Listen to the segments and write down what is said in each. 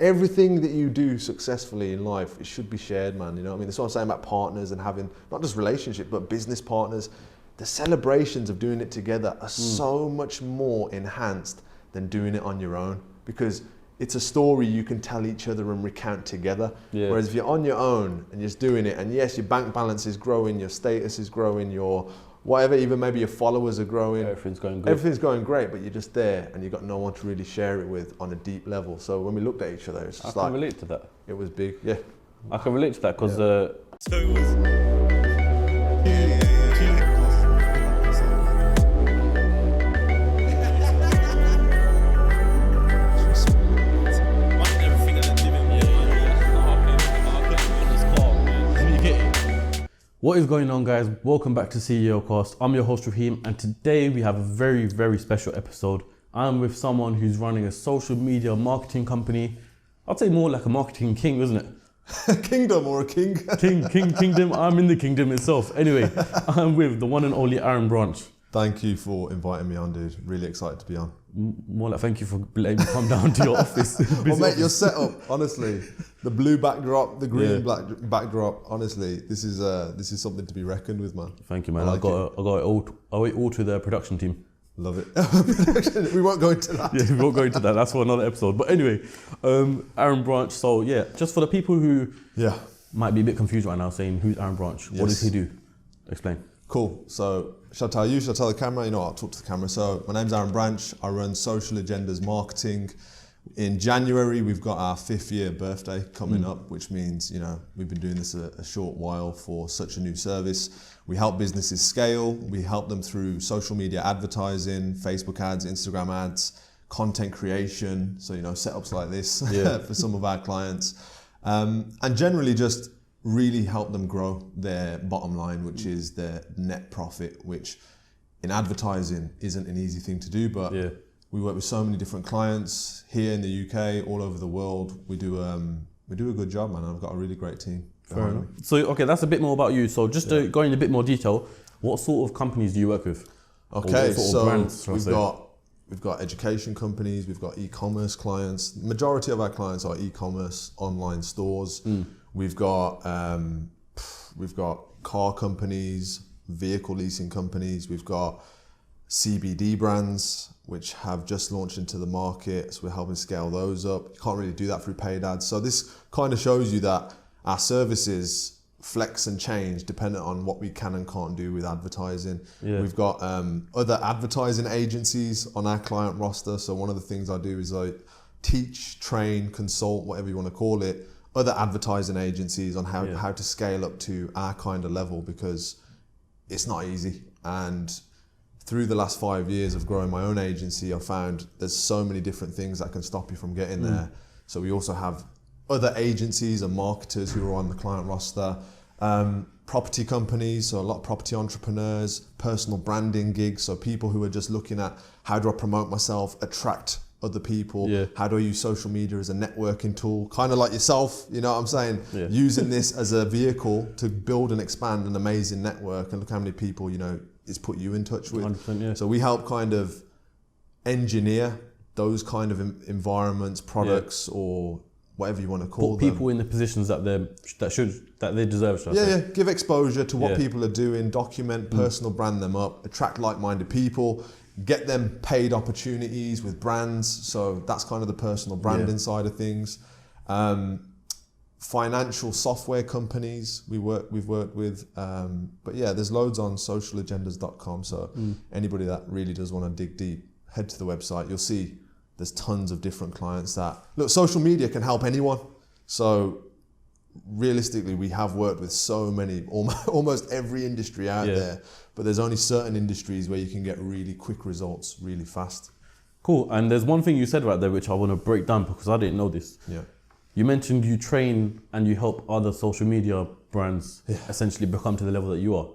Everything that you do successfully in life, it should be shared, man. You know what I mean? That's what I'm saying about partners and having not just relationships, but business partners. The celebrations of doing it together are so much more enhanced than doing it on your own, because it's a story you can tell each other and recount together. Yeah. Whereas if you're on your own and you're just doing it, and yes, your bank balance is growing, your status is growing, your whatever, even maybe your followers are growing. Everything's going good. Everything's going great, but you're just there and you've got no one to really share it with on a deep level. So when we looked at each other, it's just I can relate to that. It was big, yeah. I can relate to that because What is going on, guys? Welcome back to CEOCAST. I'm your host Raheem, and today we have a very, very special episode. I'm with someone who's running a social media marketing company. I'd say more like a marketing king, isn't it? Kingdom or a king? Kingdom. I'm in the kingdom itself. Anyway, I'm with the one and only Aaron Branch. Thank you for inviting me on, dude. Really excited to be on. More like thank you for letting me come down to your office. Well, mate, your setup, honestly, the blue backdrop, the green black backdrop, honestly, this is something to be reckoned with, man. Thank you, man. I got it all to the production team. Love it. We won't go into that. Yeah, we won't go into that. That's for another episode. But anyway, Aaron Branch. So yeah, just for the people who might be a bit confused right now, saying who's Aaron Branch? What does he do? Explain. Cool. So shall I tell you? Shall I tell the camera? You know, I'll talk to the camera. So my name's Aaron Branch. I run Social Agendas Marketing. In January, we've got our 5th year birthday coming up, which means, you know, we've been doing this a short while for such a new service. We help businesses scale. We help them through social media advertising, Facebook ads, Instagram ads, content creation. So, you know, setups like this for some of our clients. And generally just really help them grow their bottom line, which is their net profit, which in advertising isn't an easy thing to do, but we work with so many different clients here in the UK, all over the world. We do a good job, man. I've got a really great team. Fair enough. So, okay, that's a bit more about you. So just to go into a bit more detail, what sort of companies do you work with? Okay, so brands, we've got education companies, we've got e-commerce clients. The majority of our clients are e-commerce online stores. We've got car companies, vehicle leasing companies. We've got CBD brands which have just launched into the market, so we're helping scale those up. You can't really do that through paid ads. So this kind of shows you that our services flex and change depending on what we can and can't do with advertising. We've got other advertising agencies on our client roster. So one of the things I do is I teach, train, consult, whatever you want to call it, other advertising agencies on how to scale up to our kind of level, because it's not easy. And through the last 5 years of growing my own agency, I've found there's so many different things that can stop you from getting there. So we also have other agencies and marketers who are on the client roster, property companies, so a lot of property entrepreneurs, personal branding gigs, so people who are just looking at how do I promote myself, attract other people, how do I use social media as a networking tool, kind of like yourself, you know what I'm saying, using this as a vehicle to build and expand an amazing network, and look how many people, you know, it's put you in touch with. 100%, So we help kind of engineer those kind of environments, products, or whatever you want to call them. Put people in the positions that they deserve. Give exposure to what people are doing, document, personal brand them up, attract like-minded people, get them paid opportunities with brands. So that's kind of the personal branding side of things. Financial software companies we've worked with, but yeah, there's loads on socialagendas.com. So anybody that really does want to dig deep, head to the website. You'll see there's tons of different clients that look. Social media can help anyone. So realistically, we have worked with so many, almost every industry out there, but there's only certain industries where you can get really quick results really fast. Cool. And there's one thing you said right there which I want to break down because I didn't know this. You mentioned you train and you help other social media brands essentially become to the level that you are.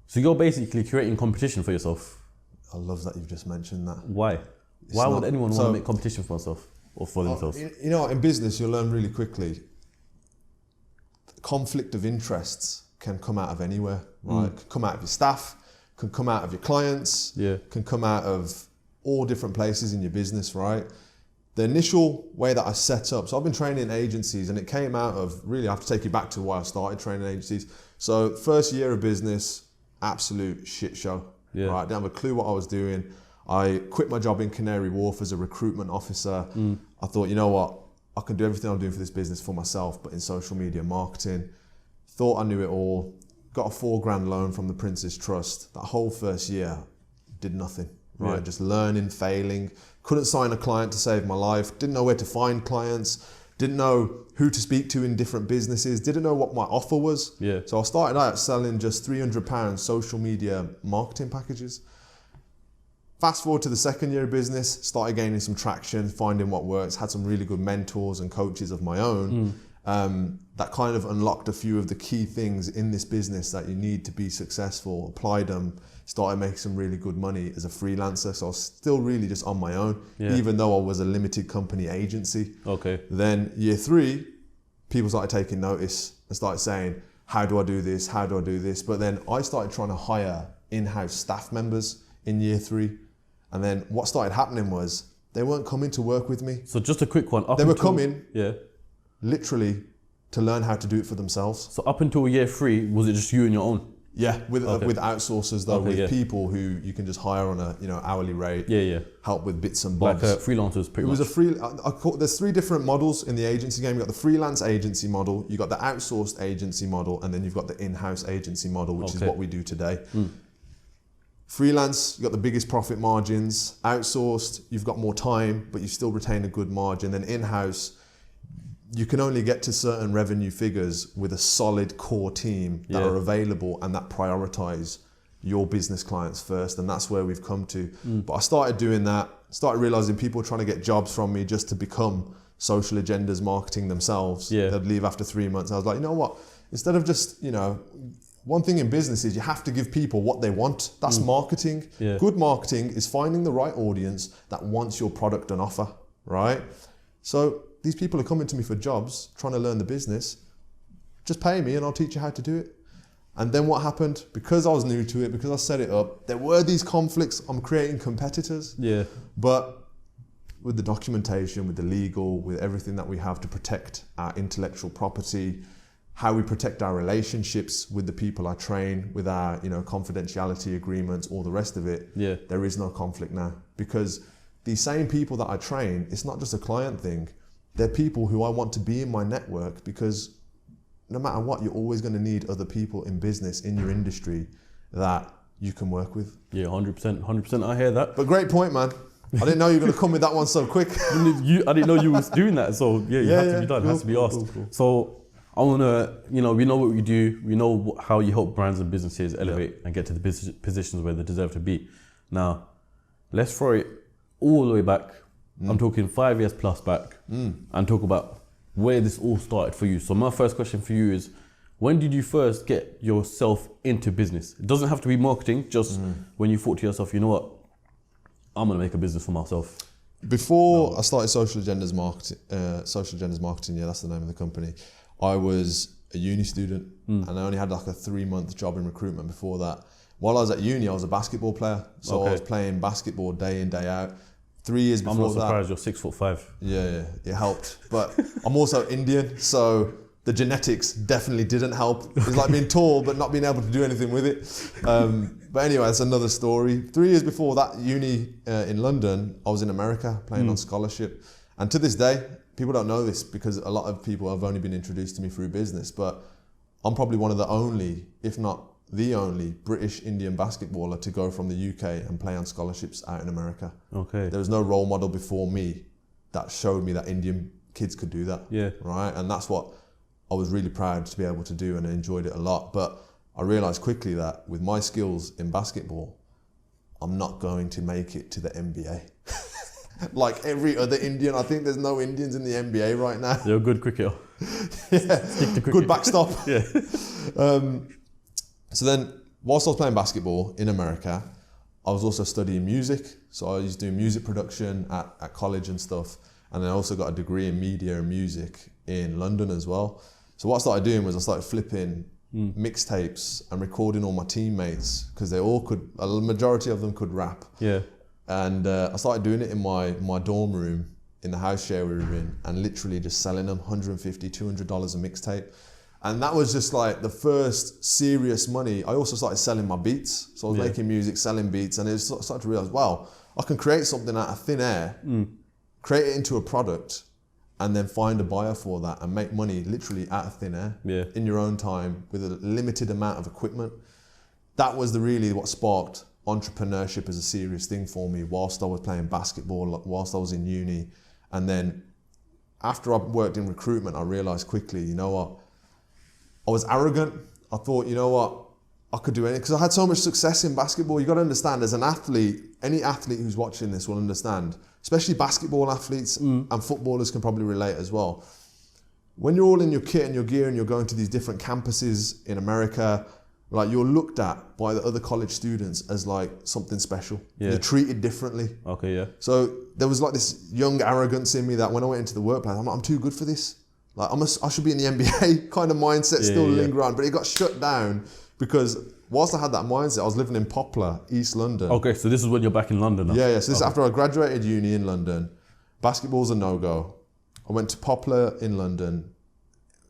So you're basically creating competition for yourself. I love that you've just mentioned that. Why? Why would anyone want to make competition for themselves or for themselves? You know, in business, you'll learn really quickly. Conflict of interests can come out of anywhere, right? Can come out of your staff, can come out of your clients, can come out of all different places in your business, right? the initial way that I set up, so I've been training agencies, and it came out of, really, I have to take you back to why I started training agencies. So first year of business, absolute shit show. Yeah. Right? I didn't have a clue what I was doing. I quit my job in Canary Wharf as a recruitment officer. I thought, you know what, I can do everything I'm doing for this business for myself, but in social media marketing. Thought I knew it all. Got a $4,000 loan from the Prince's Trust. That whole first year, did nothing. Right? Yeah. Just learning, failing. Couldn't sign a client to save my life. Didn't know where to find clients. Didn't know who to speak to in different businesses. Didn't know what my offer was. Yeah. So I started out selling just £300 social media marketing packages. Fast forward to the second year of business, started gaining some traction, finding what works, had some really good mentors and coaches of my own that kind of unlocked a few of the key things in this business that you need to be successful, applied them, started making some really good money as a freelancer. So I was still really just on my own, even though I was a limited company agency. Okay. Then year 3, people started taking notice and started saying, how do I do this? How do I do this? But then I started trying to hire in-house staff members in year 3. And then what started happening was they weren't coming to work with me. So just a quick one. They were coming Yeah. literally to learn how to do it for themselves. So up until year 3, was it just you and your own? Yeah, with outsourcers though, Okay, with people who you can just hire on a hourly rate. Yeah. Help with bits and Like bobs. freelancers, pretty much. It was there's 3 different models in the agency game. You've got the freelance agency model, you've got the outsourced agency model, and then you've got the in-house agency model, which is what we do today. Freelance, you've got the biggest profit margins. Outsourced, you've got more time, but you still retain a good margin. Then in-house, you can only get to certain revenue figures with a solid core team that are available and that prioritize your business clients first. And that's where we've come to. But I started doing that, started realizing people were trying to get jobs from me just to become social agendas marketing themselves. Yeah. They'd leave after 3 months. I was like, you know what? Instead of just, one thing in business is you have to give people what they want. That's marketing. Yeah. Good marketing is finding the right audience that wants your product and offer, right? So these people are coming to me for jobs, trying to learn the business. Just pay me and I'll teach you how to do it. And then what happened? Because I was new to it, because I set it up, there were these conflicts. I'm creating competitors. Yeah. But with the documentation, with the legal, with everything that we have to protect our intellectual property, how we protect our relationships with the people I train, with our confidentiality agreements, all the rest of it, there is no conflict now. Because these same people that I train, it's not just a client thing. They're people who I want to be in my network, because no matter what, you're always going to need other people in business, in your industry, that you can work with. Yeah, 100%. I hear that. But great point, man. I didn't know you were going to come with that one so quick. I didn't know you was doing that. So it had to be done. It has to be asked. Cool. So I want to, we know what we do. We know how you help brands and businesses elevate and get to the positions where they deserve to be. Now, let's throw it all the way back. I'm talking 5 years plus back and talk about where this all started for you. So my first question for you is, when did you first get yourself into business? It doesn't have to be marketing, just when you thought to yourself, you know what, I'm going to make a business for myself. Before I started Social Agendas Marketing, that's the name of the company, I was a uni student and I only had like a 3-month job in recruitment before that. While I was at uni, I was a basketball player. So I was playing basketball day in, day out. 3 years before that. I'm not surprised you're 6'5". Yeah, it helped. But I'm also Indian, so the genetics definitely didn't help. It's like being tall, but not being able to do anything with it. But anyway, that's another story. 3 years before that uni in London, I was in America playing on scholarship. And to this day, people don't know this because a lot of people have only been introduced to me through business, but I'm probably one of the only, if not the only, British Indian basketballer to go from the UK and play on scholarships out in America. Okay. There was no role model before me that showed me that Indian kids could do that. Yeah. Right? And that's what I was really proud to be able to do, and I enjoyed it a lot. But I realized quickly that with my skills in basketball, I'm not going to make it to the NBA. Like every other Indian, I think there's no Indians in the NBA right now. You're a good cricketer. Good backstop. Yeah. So then, whilst I was playing basketball in America, I was also studying music. So I was doing music production at college and stuff. And then I also got a degree in media and music in London as well. So what I started doing was I started flipping mixtapes and recording all my teammates, because a majority of them could rap. Yeah. And I started doing it in my dorm room in the house share we were in and literally just selling them $150, $200 a mixtape. And that was just like the first serious money. I also started selling my beats. So I was making music, selling beats, and it was started to realize, wow, I can create something out of thin air, create it into a product, and then find a buyer for that and make money literally out of thin air in your own time with a limited amount of equipment. That was really what sparked entrepreneurship as a serious thing for me whilst I was playing basketball, whilst I was in uni. And then after I worked in recruitment, I realized quickly, you know what? I was arrogant. I thought, you know what? I could do anything because I had so much success in basketball. You got to understand, as an athlete, any athlete who's watching this will understand, especially basketball athletes and footballers can probably relate as well. When you're all in your kit and your gear and you're going to these different campuses in America, like you're looked at by the other college students as like something special. Yeah. You're treated differently. Okay, yeah. So there was like this young arrogance in me that when I went into the workplace, I'm like, I'm too good for this. Like I should be in the NBA kind of mindset still linger on, but it got shut down because whilst I had that mindset, I was living in Poplar, East London. Okay, so this is when you're back in London now? Yeah. So this is after I graduated uni in London. Basketball's a no-go. I went to Poplar in London,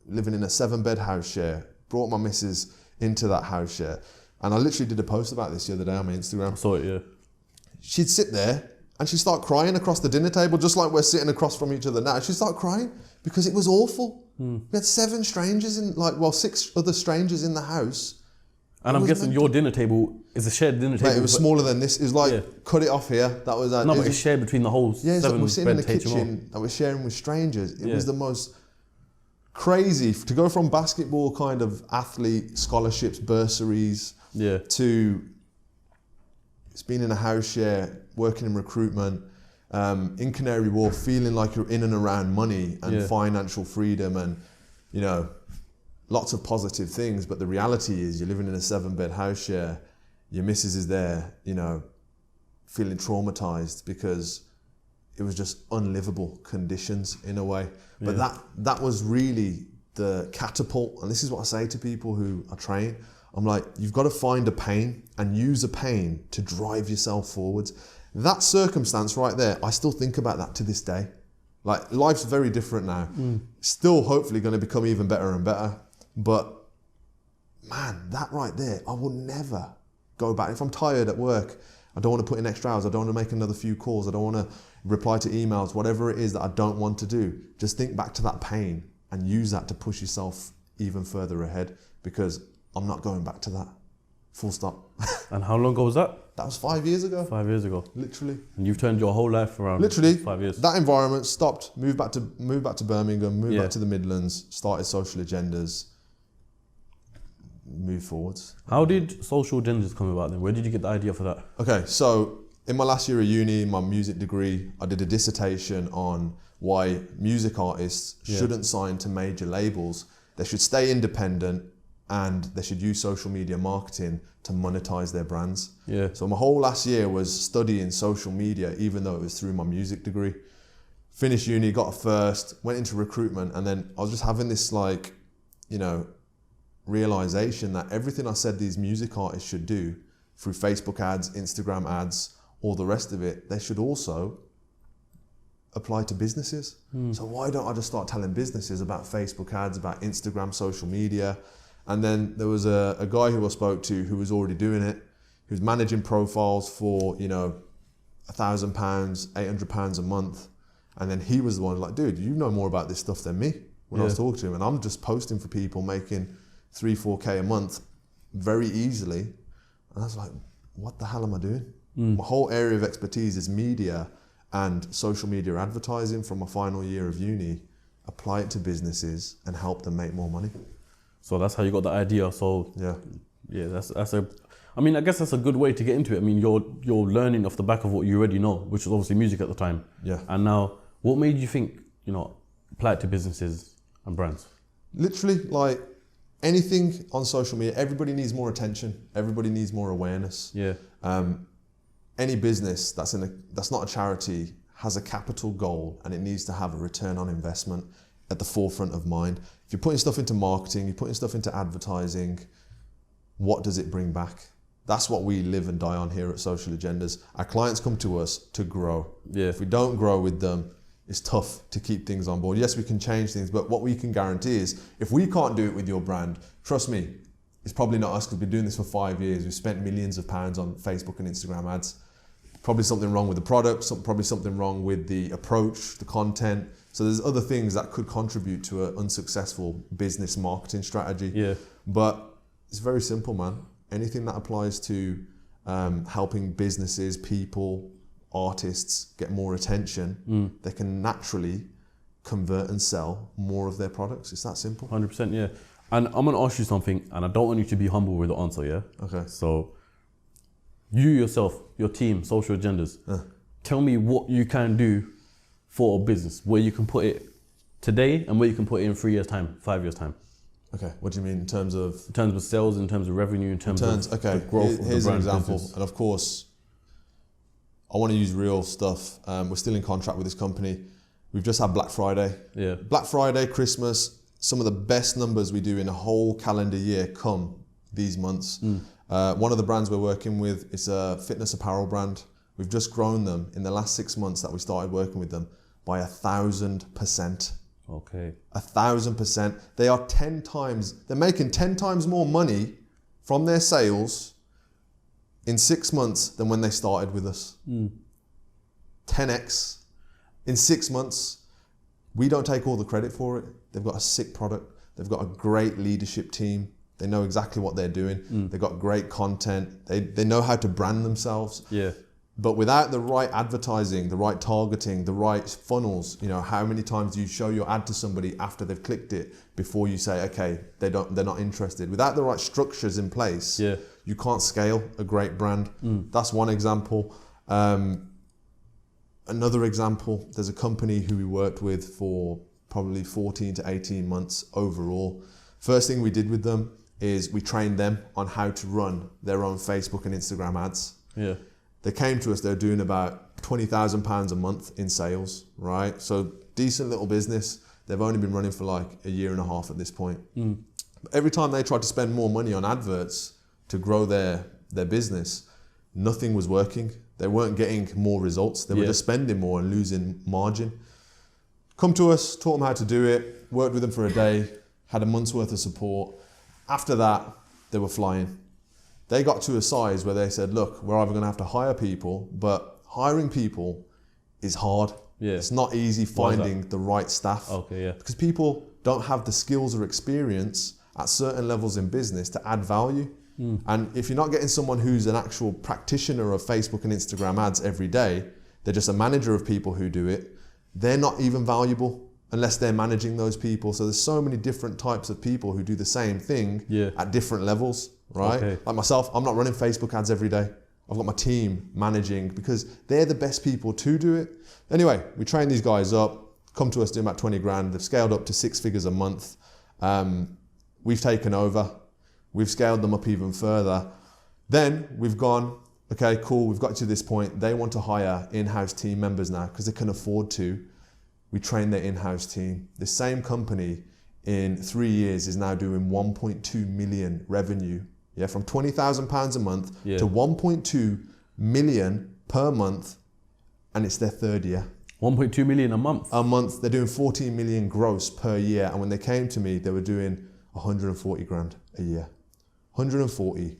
living in a 7-bed house share, brought my missus into that house share. And I literally did a post about this the other day on my Instagram. I saw it, yeah. She'd sit there and she'd start crying across the dinner table, just like we're sitting across from each other now. She'd start crying because it was awful. We had 7 strangers 6 other strangers in the house. And I'm guessing your dinner table is a shared dinner table. Mate, it was smaller than this. It was like, cut it off here. That was no, but it's shared between the whole 7 like we're sitting in the bed kitchen that we're sharing with strangers. It was the most crazy to go from basketball kind of athlete scholarships, bursaries, to it's been in a house share, working in recruitment, in Canary Wharf, feeling like you're in and around money and financial freedom and, you know, lots of positive things. But the reality is you're living in a 7-bed house share, your missus is there, you know, feeling traumatized because it was just unlivable conditions in a way. But that was really the catapult. And this is what I say to people who I train. I'm like, you've got to find a pain and use a pain to drive yourself forwards. That circumstance right there, I still think about that to this day. Like, life's very different now. Still hopefully going to become even better and better. But man, that right there, I will never go back. If I'm tired at work, I don't want to put in extra hours. I don't want to make another few calls. I don't want to reply to emails, whatever it is that I don't want to do. Just think back to that pain and use that to push yourself even further ahead, because I'm not going back to that. Full stop. And how long ago was that? That was 5 years ago. 5 years ago. Literally. And you've turned your whole life around. Literally. 5 years. That environment stopped, moved back to Birmingham, moved back to the Midlands, started social agendas, moved forwards. How did social agendas come about then? Where did you get the idea for that? Okay, so in my last year of uni, my music degree, I did a dissertation on why music artists shouldn't sign to major labels. They should stay independent and they should use social media marketing to monetize their brands. Yeah. So my whole last year was studying social media, even though it was through my music degree. Finished uni, got a first, went into recruitment, and then I was just having this like, you know, realization that everything I said these music artists should do through Facebook ads, Instagram ads, all the rest of it, they should also apply to businesses. So why don't I just start telling businesses about Facebook ads, about Instagram, social media? And then there was a guy who I spoke to who was already doing it. He was managing profiles for, you know, £1,000, £800 a month. And then he was the one like, dude, you know more about this stuff than me when I was talking to him. And I'm just posting for people making 3-4K a month very easily. And I was like, what the hell am I doing? My whole area of expertise is media and social media advertising from my final year of uni. Apply it to businesses and help them make more money. So that's how you got the idea. So yeah, that's a. I mean, I guess that's a good way to get into it. I mean, you're learning off the back of what you already know, which was obviously music at the time. Yeah. And now, what made you think, you know, apply it to businesses and brands? Literally, like anything on social media, everybody needs more attention. Everybody needs more awareness. Yeah. Any business that's not a charity has a capital goal, and it needs to have a return on investment at the forefront of mind. If you're putting stuff into marketing, you're putting stuff into advertising, what does it bring back? That's what we live and die on here at Social Agendas. Our clients come to us to grow. Yeah. If we don't grow with them, it's tough to keep things on board. Yes, we can change things, but what we can guarantee is if we can't do it with your brand, trust me, it's probably not us, because we've been doing this for 5 years. We've spent millions of pounds on Facebook and Instagram ads. Probably something wrong with the product, probably something wrong with the approach, the content. So there's other things that could contribute to an unsuccessful business marketing strategy. Yeah. But it's very simple, man. Anything that applies to helping businesses, people, artists get more attention, they can naturally convert and sell more of their products. It's that simple. 100%, yeah. And I'm going to ask you something, and I don't want you to be humble with the answer, yeah? Okay. So, you yourself, your team, social agendas, tell me what you can do for a business, where you can put it today and where you can put it in 3 years' time, 5 years' time. Okay, what do you mean in terms of? In terms of sales, in terms of revenue, in terms of okay. the growth of the Here's an example, business. and of course, I want to use real stuff. We're still in contract with this company. We've just had Black Friday. Yeah. Black Friday, Christmas, some of the best numbers we do in a whole calendar year come these months. One of the brands we're working with is a fitness apparel brand. We've just grown them in the last 6 months that we started working with them by 1,000%. Okay. 1,000%. They are 10 times, they're making 10 times more money from their sales in 6 months than when they started with us. 10x in 6 months. We don't take all the credit for it. They've got a sick product. They've got a great leadership team. They know exactly what they're doing. They've got great content. They know how to brand themselves. Yeah. But without the right advertising, the right targeting, the right funnels, you know, how many times do you show your ad to somebody after they've clicked it before you say, okay, they're not interested? Without the right structures in place, you can't scale a great brand. That's one example. Another example, there's a company who we worked with for probably 14 to 18 months overall. First thing we did with them is we trained them on how to run their own Facebook and Instagram ads. Yeah. They came to us, they're doing about £20,000 a month in sales, right? So decent little business. They've only been running for like a year and a half at this point. But every time they tried to spend more money on adverts to grow their business, nothing was working. They weren't getting more results. They were just spending more and losing margin. Come to us, taught them how to do it, worked with them for a day, had a month's worth of support. After that, they were flying. They got to a size where they said, look, we're either going to have to hire people, but hiring people is hard. Yeah. It's not easy finding the right staff. Okay, yeah. Because people don't have the skills or experience at certain levels in business to add value. And if you're not getting someone who's an actual practitioner of Facebook and Instagram ads every day, they're just a manager of people who do it, they're not even valuable unless they're managing those people. So there's so many different types of people who do the same thing at different levels, right? Okay. Like myself, I'm not running Facebook ads every day. I've got my team managing because they're the best people to do it. Anyway, we train these guys up, come to us doing about 20 grand. They've scaled up to 6 figures a month. We've taken over. We've scaled them up even further. Then we've gone, okay, cool, we've got to this point. They want to hire in-house team members now because they can afford to. We train their in-house team. The same company in 3 years is now doing 1.2 million revenue. Yeah, from £20,000 a month to 1.2 million per month, and it's their third year. 1.2 million a month? A month. They're doing 14 million gross per year. And when they came to me, they were doing 140 grand a year. 140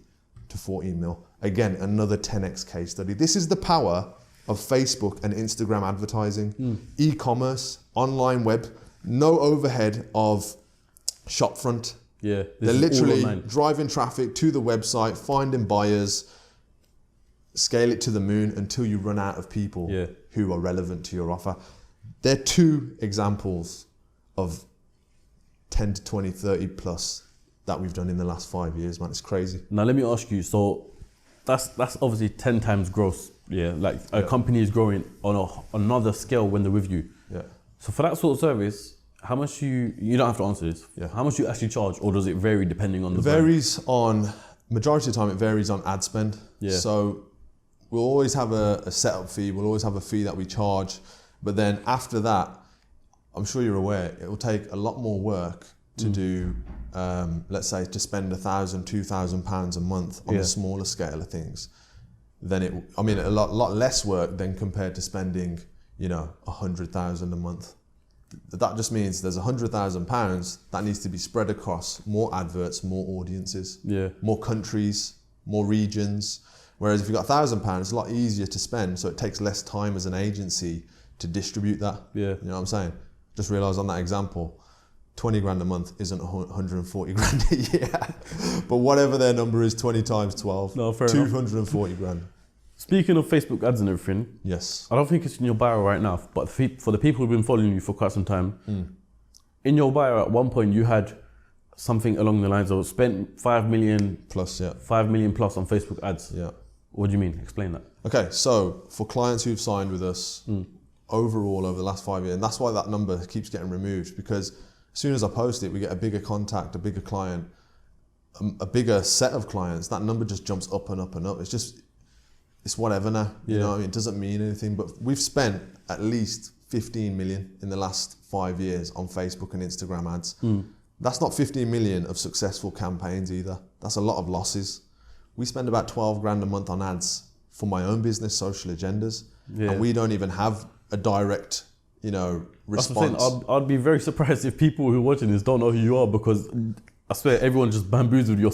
to 14 mil. Again, another 10x case study. This is the power of Facebook and Instagram advertising, e-commerce, online web, no overhead of shopfront. Yeah, they're literally driving traffic to the website, finding buyers, scale it to the moon until you run out of people who are relevant to your offer. They're two examples of 10 to 20, 30 plus that we've done in the last 5 years, man. It's crazy. Now let me ask you, so that's obviously 10 times gross. Yeah, like a company is growing on another scale when they're with you. Yeah. So for that sort of service, how much you don't have to answer this. Yeah. How much do you actually charge, or does it vary depending on the varies on, majority of the time it varies on ad spend. Yeah. So we'll always have a setup fee, we'll always have a fee that we charge, but then after that, I'm sure you're aware, it will take a lot more work to do, let's say, to spend £1,000, £2,000 a month on the smaller scale of things. Then a lot less work than compared to spending, 100,000 a month. That just means there's £100,000 that needs to be spread across more adverts, more audiences, more countries, more regions. Whereas if you've got £1,000, it's a lot easier to spend, so it takes less time as an agency to distribute that. You know what I'm saying? Just realised on that example, 20 grand a month isn't 140 grand a year. But whatever their number is, 20 times 12, 240 grand. Speaking of Facebook ads and everything, yes, I don't think it's in your bio right now, but for the people who've been following you for quite some time, in your bio at one point you had something along the lines of spent 5 million plus, 5 million plus on Facebook ads. Yeah. What do you mean? Explain that. Okay, so for clients who've signed with us overall over the last 5 years, and that's why that number keeps getting removed, because as soon as I post it, we get a bigger contact, a bigger client, a bigger set of clients. That number just jumps up and up and up. It's whatever now, you know what I mean? It doesn't mean anything, but we've spent at least 15 million in the last 5 years on Facebook and Instagram ads. That's not 15 million of successful campaigns either. That's a lot of losses. We spend about 12 grand a month on ads for my own business, Social Agendas, and we don't even have a direct, response. I'd be very surprised if people who are watching this don't know who you are, because I swear everyone just bamboozled your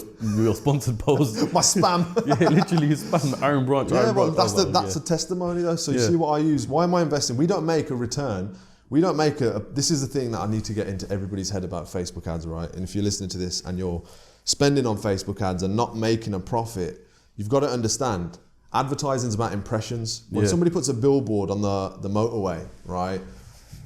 sponsored posts. My spam. Literally spam. Iron Branch. Yeah, well, that's a testimony though. So you see what I use. Why am I investing? We don't make a return. We don't make this is the thing that I need to get into everybody's head about Facebook ads, right? And if you're listening to this and you're spending on Facebook ads and not making a profit, you've got to understand, advertising is about impressions. When somebody puts a billboard on the motorway, right?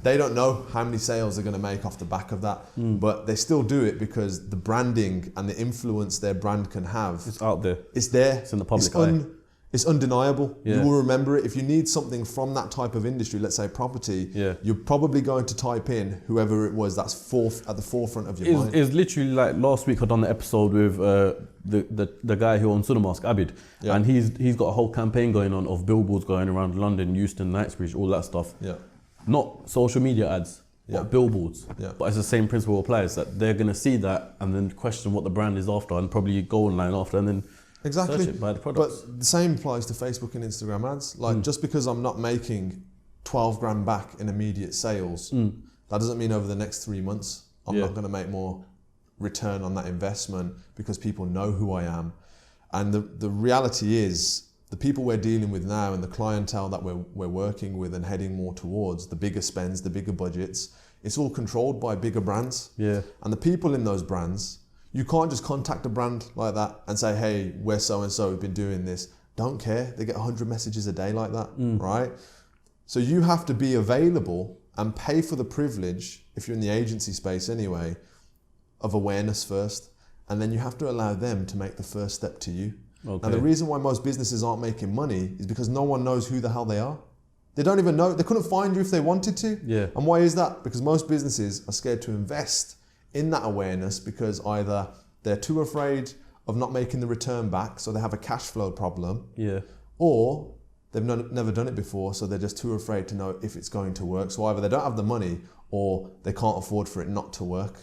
They don't know how many sales they're going to make off the back of that, but they still do it because the branding and the influence their brand can have. It's out there. It's there. It's in the public eye. It's undeniable. You will remember it. If you need something from that type of industry, let's say property, you're probably going to type in whoever it was that's at the forefront of your mind. It's literally like last week I done the episode with the guy who owns Cinemask, Abid, and he's got a whole campaign going on of billboards going around London, Euston, Knightsbridge, all that stuff. Not social media ads, but billboards. But it's the same principle applies, that they're going to see that and then question what the brand is after and probably go online after and then search it, buy the products. But the same applies to Facebook and Instagram ads. Like just because I'm not making 12 grand back in immediate sales, that doesn't mean over the next 3 months I'm not going to make more return on that investment because people know who I am. And the reality is, the people we're dealing with now and the clientele that we're working with and heading more towards, the bigger spends, the bigger budgets, it's all controlled by bigger brands. And the people in those brands, you can't just contact a brand like that and say, hey, we're so-and-so, we've been doing this. Don't care. They get 100 messages a day like that, right? So you have to be available and pay for the privilege, if you're in the agency space anyway, of awareness first. And then you have to allow them to make the first step to you. Now, the reason why most businesses aren't making money is because no one knows who the hell they are. They don't even know. They couldn't find you if they wanted to. And why is that? Because most businesses are scared to invest in that awareness because either they're too afraid of not making the return back, so they have a cash flow problem, or they've never done it before, so they're just too afraid to know if it's going to work. So either they don't have the money or they can't afford for it not to work.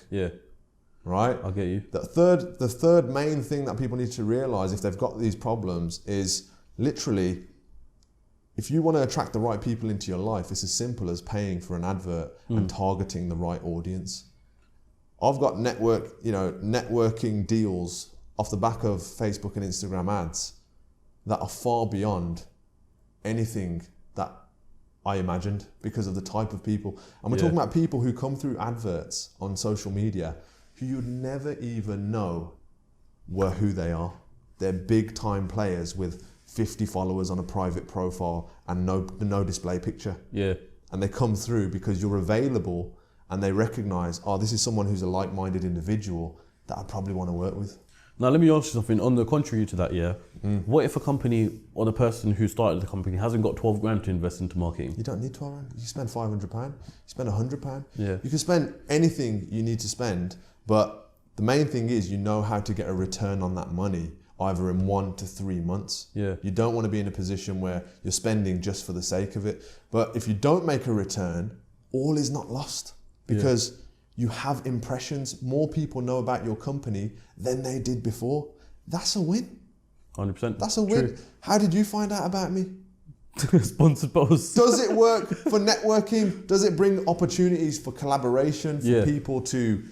Right? I'll get you. The third main thing that people need to realize if they've got these problems is literally, if you want to attract the right people into your life, it's as simple as paying for an advert and targeting the right audience. I've got networking deals off the back of Facebook and Instagram ads that are far beyond anything that I imagined because of the type of people. And we're talking about people who come through adverts on social media who you'd never even know who they are. They're big time players with 50 followers on a private profile and no display picture. And they come through because you're available and they recognize, oh, this is someone who's a like-minded individual that I probably want to work with. Now, let me ask you something. On the contrary to that, what if a company or the person who started the company hasn't got 12 grand to invest into marketing? You don't need 12 grand. You spend £500. You spend £100. You can spend anything you need to spend, but the main thing is you know how to get a return on that money either in 1 to 3 months. You don't want to be in a position where you're spending just for the sake of it. But if you don't make a return, all is not lost because you have impressions. More people know about your company than they did before. That's a win. 100%. That's a win. How did you find out about me? Sponsored posts. Does it work for networking? Does it bring opportunities for collaboration, for people to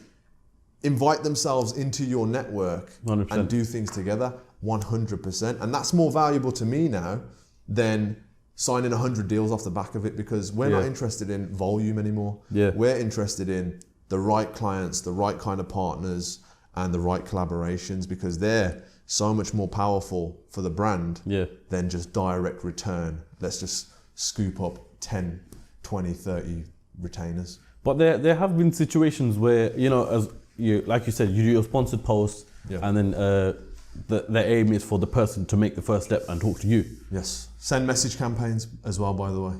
invite themselves into your network 100%. and do things together? 100%. And that's more valuable to me now than signing 100 deals off the back of it, because we're not interested in volume anymore. We're interested in the right clients, the right kind of partners, and the right collaborations, because they're so much more powerful for the brand than just direct return. Let's just scoop up 10, 20, 30 retainers. But there have been situations where, you know, as you, like you said, you do your sponsored post and then the aim is for the person to make the first step and talk to you. Yes. Send message campaigns as well, by the way.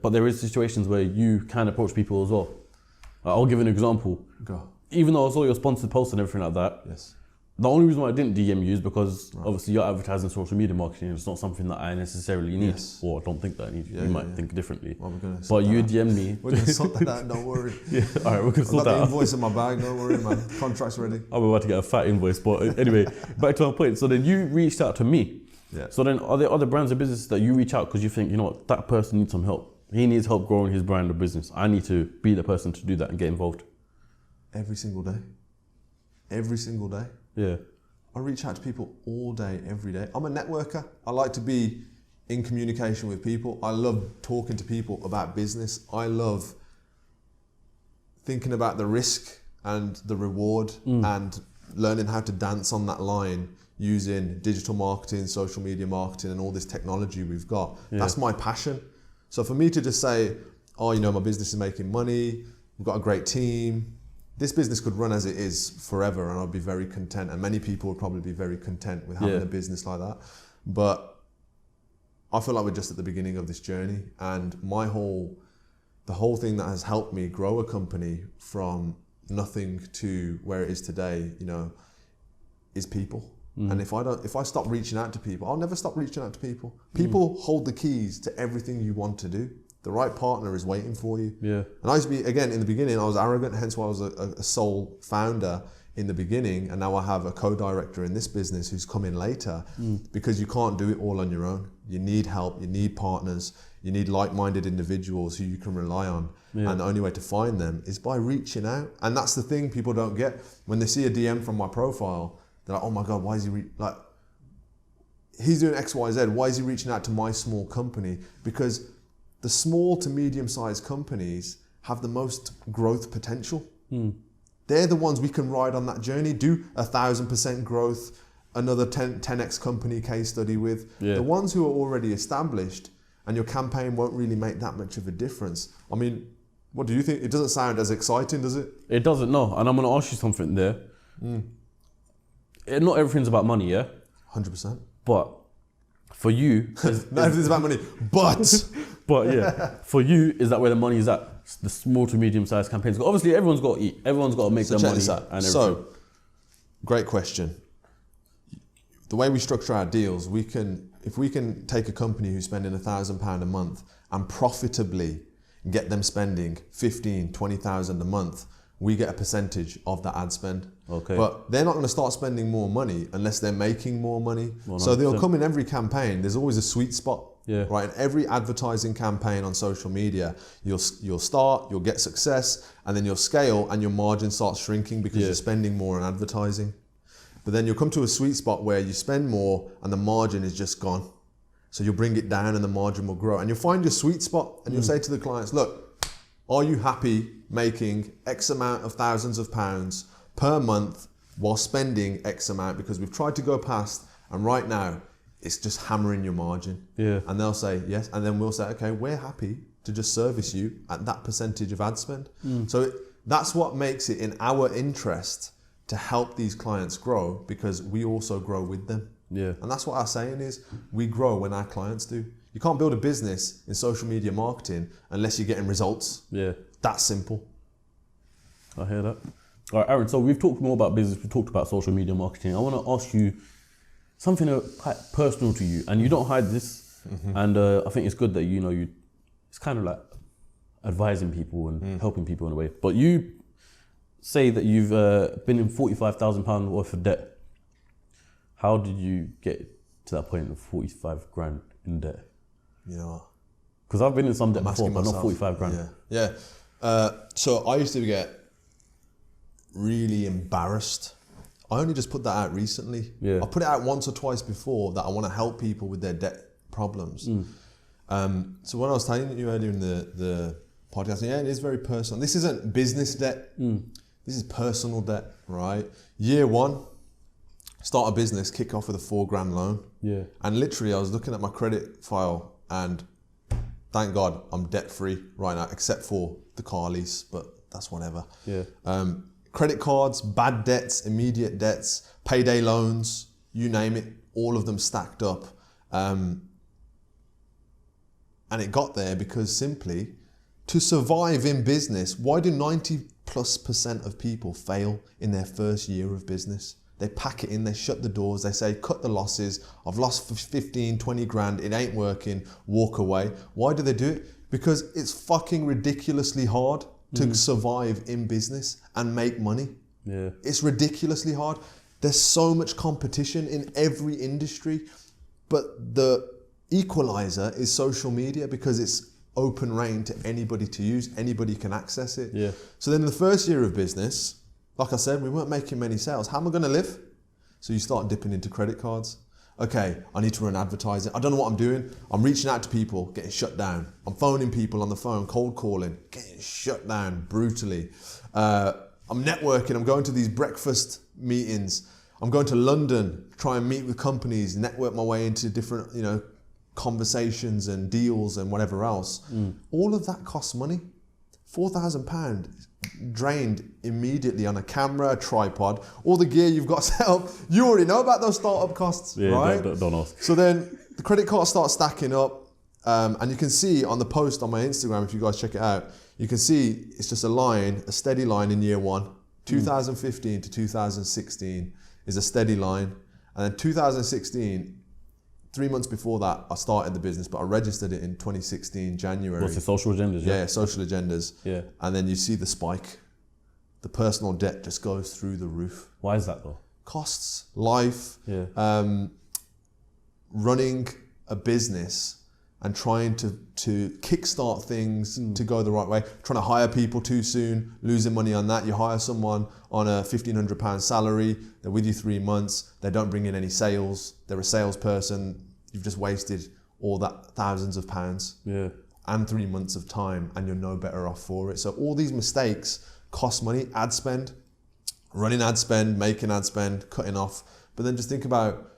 But there is situations where you can approach people as well. I'll give an example. Go. Even though I saw your sponsored post and everything like that, the only reason why I didn't DM you is because obviously you're advertising social media marketing. It's not something that I necessarily need, or I don't think that I need. You might think differently. Well, but you DM me. We're going to sort that out, don't worry. All right, we're going to sort that out. I've got the invoice in my bag, don't worry, man. Contract's ready. I'm about to get a fat invoice, but anyway, back to our point. So then you reached out to me. So then are there other brands or businesses that you reach out because you think, you know what, that person needs some help. He needs help growing his brand or business. I need to be the person to do that and get involved. Every single day. Every single day. Yeah. I reach out to people all day, every day. I'm a networker. I like to be in communication with people. I love talking to people about business. I love thinking about the risk and the reward and learning how to dance on that line using digital marketing, social media marketing, and all this technology we've got. That's my passion. So for me to just say, oh, you know, my business is making money, we've got a great team, this business could run as it is forever and I'd be very content, and many people would probably be very content with having a business like that. But I feel like we're just at the beginning of this journey, and the whole thing that has helped me grow a company from nothing to where it is today, you know, is people. And if I stop reaching out to people, I'll never stop reaching out to people. People hold the keys to everything you want to do. The right partner is waiting for you. And I used to be, again, in the beginning, I was arrogant, hence why I was a sole founder in the beginning. And now I have a co-director in this business who's come in later, because you can't do it all on your own. You need help, you need partners, you need like-minded individuals who you can rely on. And the only way to find them is by reaching out. And that's the thing people don't get. When they see a DM from my profile, they're like, oh my God, why is he, he's doing X, Y, Z. Why is he reaching out to my small company? Because the small to medium-sized companies have the most growth potential. They're the ones we can ride on that journey, do 1,000% growth, another 10x company case study with. The ones who are already established, and your campaign won't really make that much of a difference. I mean, what do you think? It doesn't sound as exciting, does it? It doesn't, no. And I'm going to ask you something there. Not everything's about money, yeah? 100%. But for you... Not everything's about money, but... But yeah, for you, is that where the money is at? The small to medium-sized campaigns. Obviously, everyone's got to eat. Everyone's got to make their money and everything. So, great question. The way we structure our deals, if we can take a company who's spending £1,000 a month and profitably get them spending 15, 20,000 a month, we get a percentage of that ad spend. But they're not going to start spending more money unless they're making more money. 100%. So they'll come in every campaign. There's always a sweet spot. Right, in every advertising campaign on social media, you'll start, you'll get success, and then you'll scale, and your margin starts shrinking because you're spending more on advertising. But then you'll come to a sweet spot where you spend more and the margin is just gone. So you'll bring it down and the margin will grow, and you'll find your sweet spot, and you'll say to the clients, look, are you happy making X amount of thousands of pounds per month while spending X amount? Because we've tried to go past, and right now it's just hammering your margin. And they'll say yes, and then we'll say, okay, we're happy to just service you at that percentage of ad spend. So that's what makes it in our interest to help these clients grow, because we also grow with them. And that's what our saying is, we grow when our clients do. You can't build a business in social media marketing unless you're getting results. That's simple. I hear that. All right, Aaron, so we've talked more about business, we've talked about social media marketing. I want to ask you something quite personal to you, and you don't hide this. And I think it's good that, you know, it's kind of like advising people and helping people in a way. But you say that you've been in £45,000 worth of debt. How did you get to that point of 45 grand in debt? you know. Because I've been in some debt I'm before, asking but not myself. 45 grand. Yeah. So I used to get really embarrassed. I only just put that out recently. Yeah. I put it out once or twice before that I want to help people with their debt problems. So when I was telling you earlier in the podcast, yeah, it is very personal. This isn't business debt. This is personal debt, right? Year one, start a business, kick off with a $4,000 loan. Yeah. And literally I was looking at my credit file and thank God I'm debt free right now, except for the car lease, but that's whatever. Yeah. Credit cards, bad debts, immediate debts, payday loans, you name it, all of them stacked up. And it got there because simply to survive in business, why do 90+% of people fail in their first year of business? They pack it in, they shut the doors, they say, cut the losses, I've lost 15, 20 grand, it ain't working, walk away. Why do they do it? Because it's fucking ridiculously hard to survive in business and make money. Yeah. It's ridiculously hard. There's so much competition in every industry, but the equalizer is social media because it's open reign to anybody to use, anybody can access it. Yeah. So then in the first year of business, like I said, we weren't making many sales. How am I gonna live? So you start dipping into credit cards. Okay, I need to run advertising. I don't know what I'm doing. I'm reaching out to people, getting shut down. I'm phoning people on the phone, cold calling, getting shut down brutally. I'm networking, I'm going to these breakfast meetings. I'm going to London, try and meet with companies, network my way into different, conversations and deals and whatever else. All of that costs money. £4,000 drained immediately on a camera, a tripod, all the gear you've got set up. You already know about those startup costs, right? Don't ask. So then the credit cards start stacking up, and you can see on the post on my Instagram, if you guys check it out, you can see it's just a steady line in year one. 2015 to 2016 is a steady line, and then 2016. 3 months before that, I started the business, but I registered it in 2016, January. What's the social agendas? Yeah, social agendas. Yeah. And then you see the spike. The personal debt just goes through the roof. Why is that though? Costs, life, Yeah. Running a business and trying to kickstart things to go the right way. Trying to hire people too soon, losing money on that. You hire someone on a £1,500 salary, they're with you 3 months, they don't bring in any sales, they're a salesperson, you've just wasted all that thousands of pounds and 3 months of time, and you're no better off for it. So all these mistakes cost money, ad spend, running ad spend, making ad spend, cutting off. But then just think about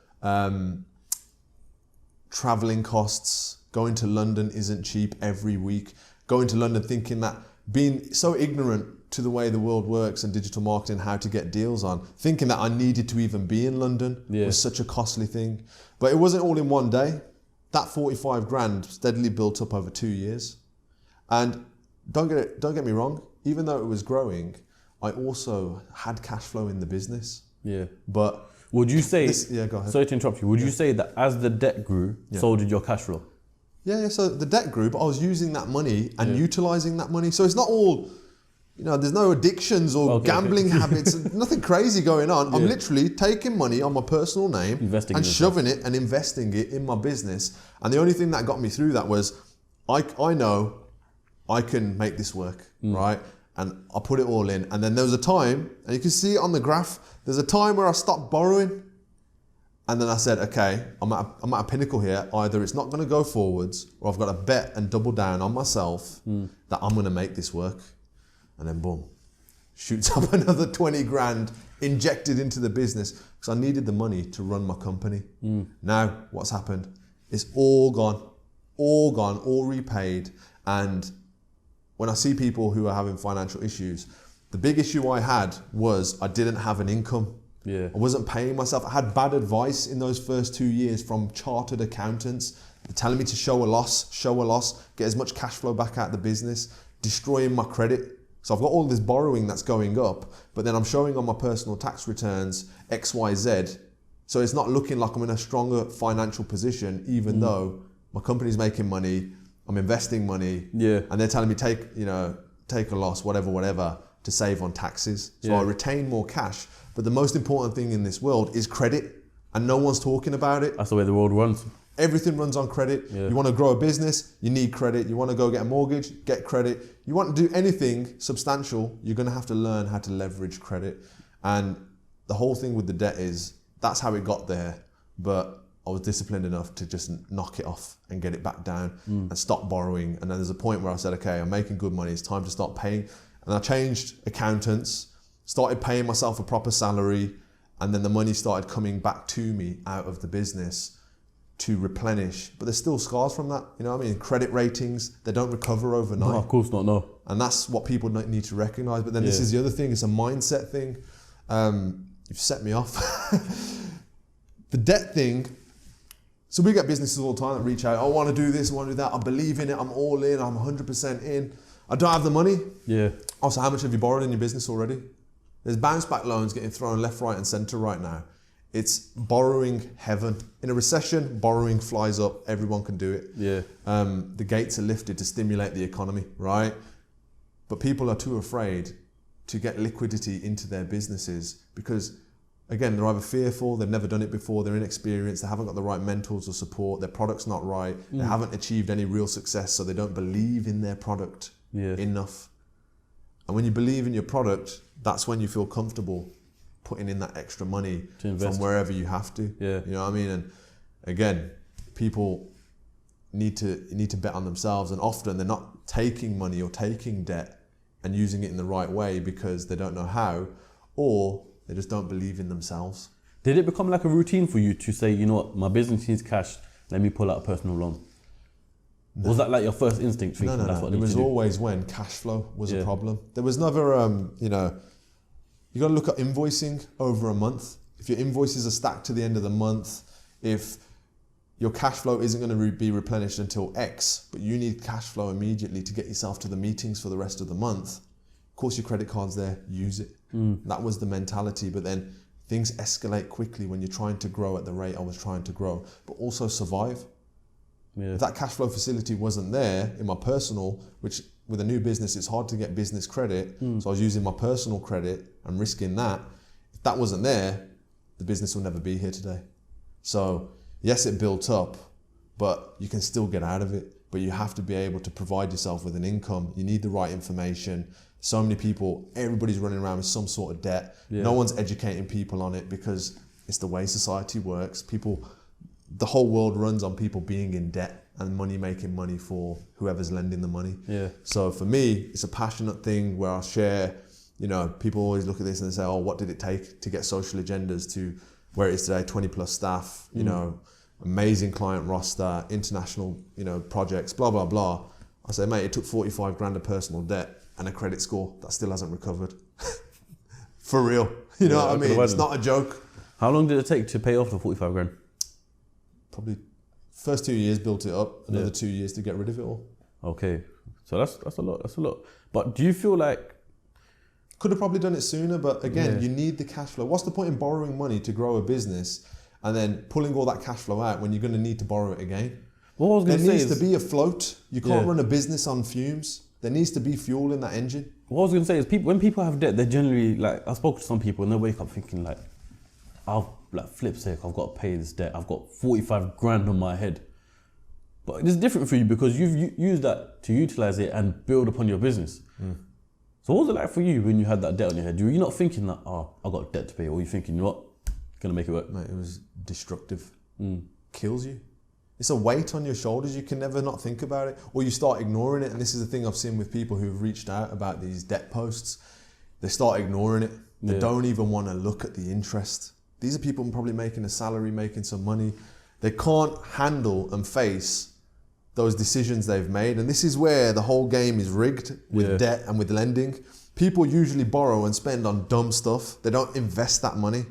traveling costs. Going to London isn't cheap every week. Going to London thinking that, being so ignorant to the way the world works and digital marketing, how to get deals on, thinking that I needed to even be in London was such a costly thing. But it wasn't all in one day. That 45 grand steadily built up over 2 years. And don't get me wrong, even though it was growing, I also had cash flow in the business. Yeah. But would you say, go ahead. Sorry to interrupt you, would you say that as the debt grew, so did your cash flow? Yeah, so the debt grew, but I was using that money and utilizing that money. So it's not all, there's no addictions or gambling habits, nothing crazy going on. I'm literally taking money on my personal name and shoving it and investing it in my business. And the only thing that got me through that was, I know I can make this work, right? And I put it all in. And then there was a time, and you can see it on the graph, there's a time where I stopped borrowing. And then I said, okay, I'm at a pinnacle here. Either it's not going to go forwards, or I've got to bet and double down on myself that I'm going to make this work. And then boom, shoots up another 20 grand injected into the business because I needed the money to run my company. Now, what's happened? It's all gone, all repaid. And when I see people who are having financial issues, the big issue I had was I didn't have an income. Yeah. I wasn't paying myself. I had bad advice in those first 2 years from chartered accountants. They're telling me to show a loss, get as much cash flow back out of the business, destroying my credit. So I've got all this borrowing that's going up, but then I'm showing on my personal tax returns X, Y, Z. So it's not looking like I'm in a stronger financial position, even though my company's making money, I'm investing money, and they're telling me take a loss, whatever, to save on taxes. So I retain more cash. But the most important thing in this world is credit, and no one's talking about it. That's the way the world runs. Everything runs on credit. Yeah. You want to grow a business, you need credit. You want to go get a mortgage, get credit. You want to do anything substantial, you're going to have to learn how to leverage credit. And the whole thing with the debt is, that's how it got there. But I was disciplined enough to just knock it off and get it back down and stop borrowing. And then there's a point where I said, okay, I'm making good money. It's time to start paying. And I changed accountants, started paying myself a proper salary. And then the money started coming back to me out of the business to replenish. But there's still scars from that. You know what I mean? Credit ratings, they don't recover overnight. No, of course not, no. And that's what people need to recognize. But then this is the other thing. It's a mindset thing. You've set me off. The debt thing. So we get businesses all the time that reach out, I want to do this, I want to do that, I believe in it, I'm all in, I'm 100% in. I don't have the money. Yeah. Also, how much have you borrowed in your business already? There's bounce back loans getting thrown left, right and center right now. It's borrowing heaven. In a recession, borrowing flies up, everyone can do it. Yeah. The gates are lifted to stimulate the economy, right? But people are too afraid to get liquidity into their businesses because, again, they're either fearful, they've never done it before, they're inexperienced, they haven't got the right mentors or support, their product's not right, they haven't achieved any real success, so they don't believe in their product enough. And when you believe in your product, that's when you feel comfortable putting in that extra money from wherever you have to. Yeah. You know what I mean? And again, people need to bet on themselves, and often they're not taking money or taking debt and using it in the right way because they don't know how, or they just don't believe in themselves. Did it become like a routine for you to say, you know what, my business needs cash, let me pull out a personal loan? No. Was that like your first instinct thinking that's what I need to do? It was always when cash flow was a problem. There was never, you got to look at invoicing over a month. If your invoices are stacked to the end of the month, if your cash flow isn't going to be replenished until X, but you need cash flow immediately to get yourself to the meetings for the rest of the month, of course your credit card's there, use it. That was the mentality. But then things escalate quickly when you're trying to grow at the rate I was trying to grow, but also survive. If that cash flow facility wasn't there in my personal, which with a new business, it's hard to get business credit. So I was using my personal credit and risking that. If that wasn't there, the business will never be here today. So yes, it built up, but you can still get out of it. But you have to be able to provide yourself with an income. You need the right information. So many people, everybody's running around with some sort of debt. No one's educating people on it because it's the way society works. The whole world runs on people being in debt and making money for whoever's lending the money. So for me, it's a passionate thing where I share, people always look at this and they say, oh, what did it take to get social agendas to where it is today, 20 plus staff, amazing client roster, international, projects, blah, blah, blah. I say, mate, it took 45 grand of personal debt and a credit score that still hasn't recovered. For real. You know what I mean? It's not a joke. How long did it take to pay off the 45 grand? Probably first 2 years built it up, another 2 years to get rid of it all. Okay. So that's a lot. But do you feel like... Could have probably done it sooner, but again, you need the cash flow. What's the point in borrowing money to grow a business and then pulling all that cash flow out when you're going to need to borrow it again? What I was going to say There needs to be a float. You can't run a business on fumes. There needs to be fuel in that engine. What I was going to say is when people have debt, they're generally like, I spoke to some people and they wake up thinking like, flip sake, I've got to pay this debt. I've got 45 grand on my head. But it's different for you because you've used that to utilize it and build upon your business. So what was it like for you when you had that debt on your head? Were you not thinking that, I got debt to pay? Or were you thinking, you know what, gonna make it work? Mate, it was destructive. Kills you. It's a weight on your shoulders. You can never not think about it. Or you start ignoring it. And this is the thing I've seen with people who've reached out about these debt posts. They start ignoring it. They don't even want to look at the interest. These are people probably making a salary, making some money. They can't handle and face those decisions they've made. And this is where the whole game is rigged with debt and with lending. People usually borrow and spend on dumb stuff. They don't invest that money,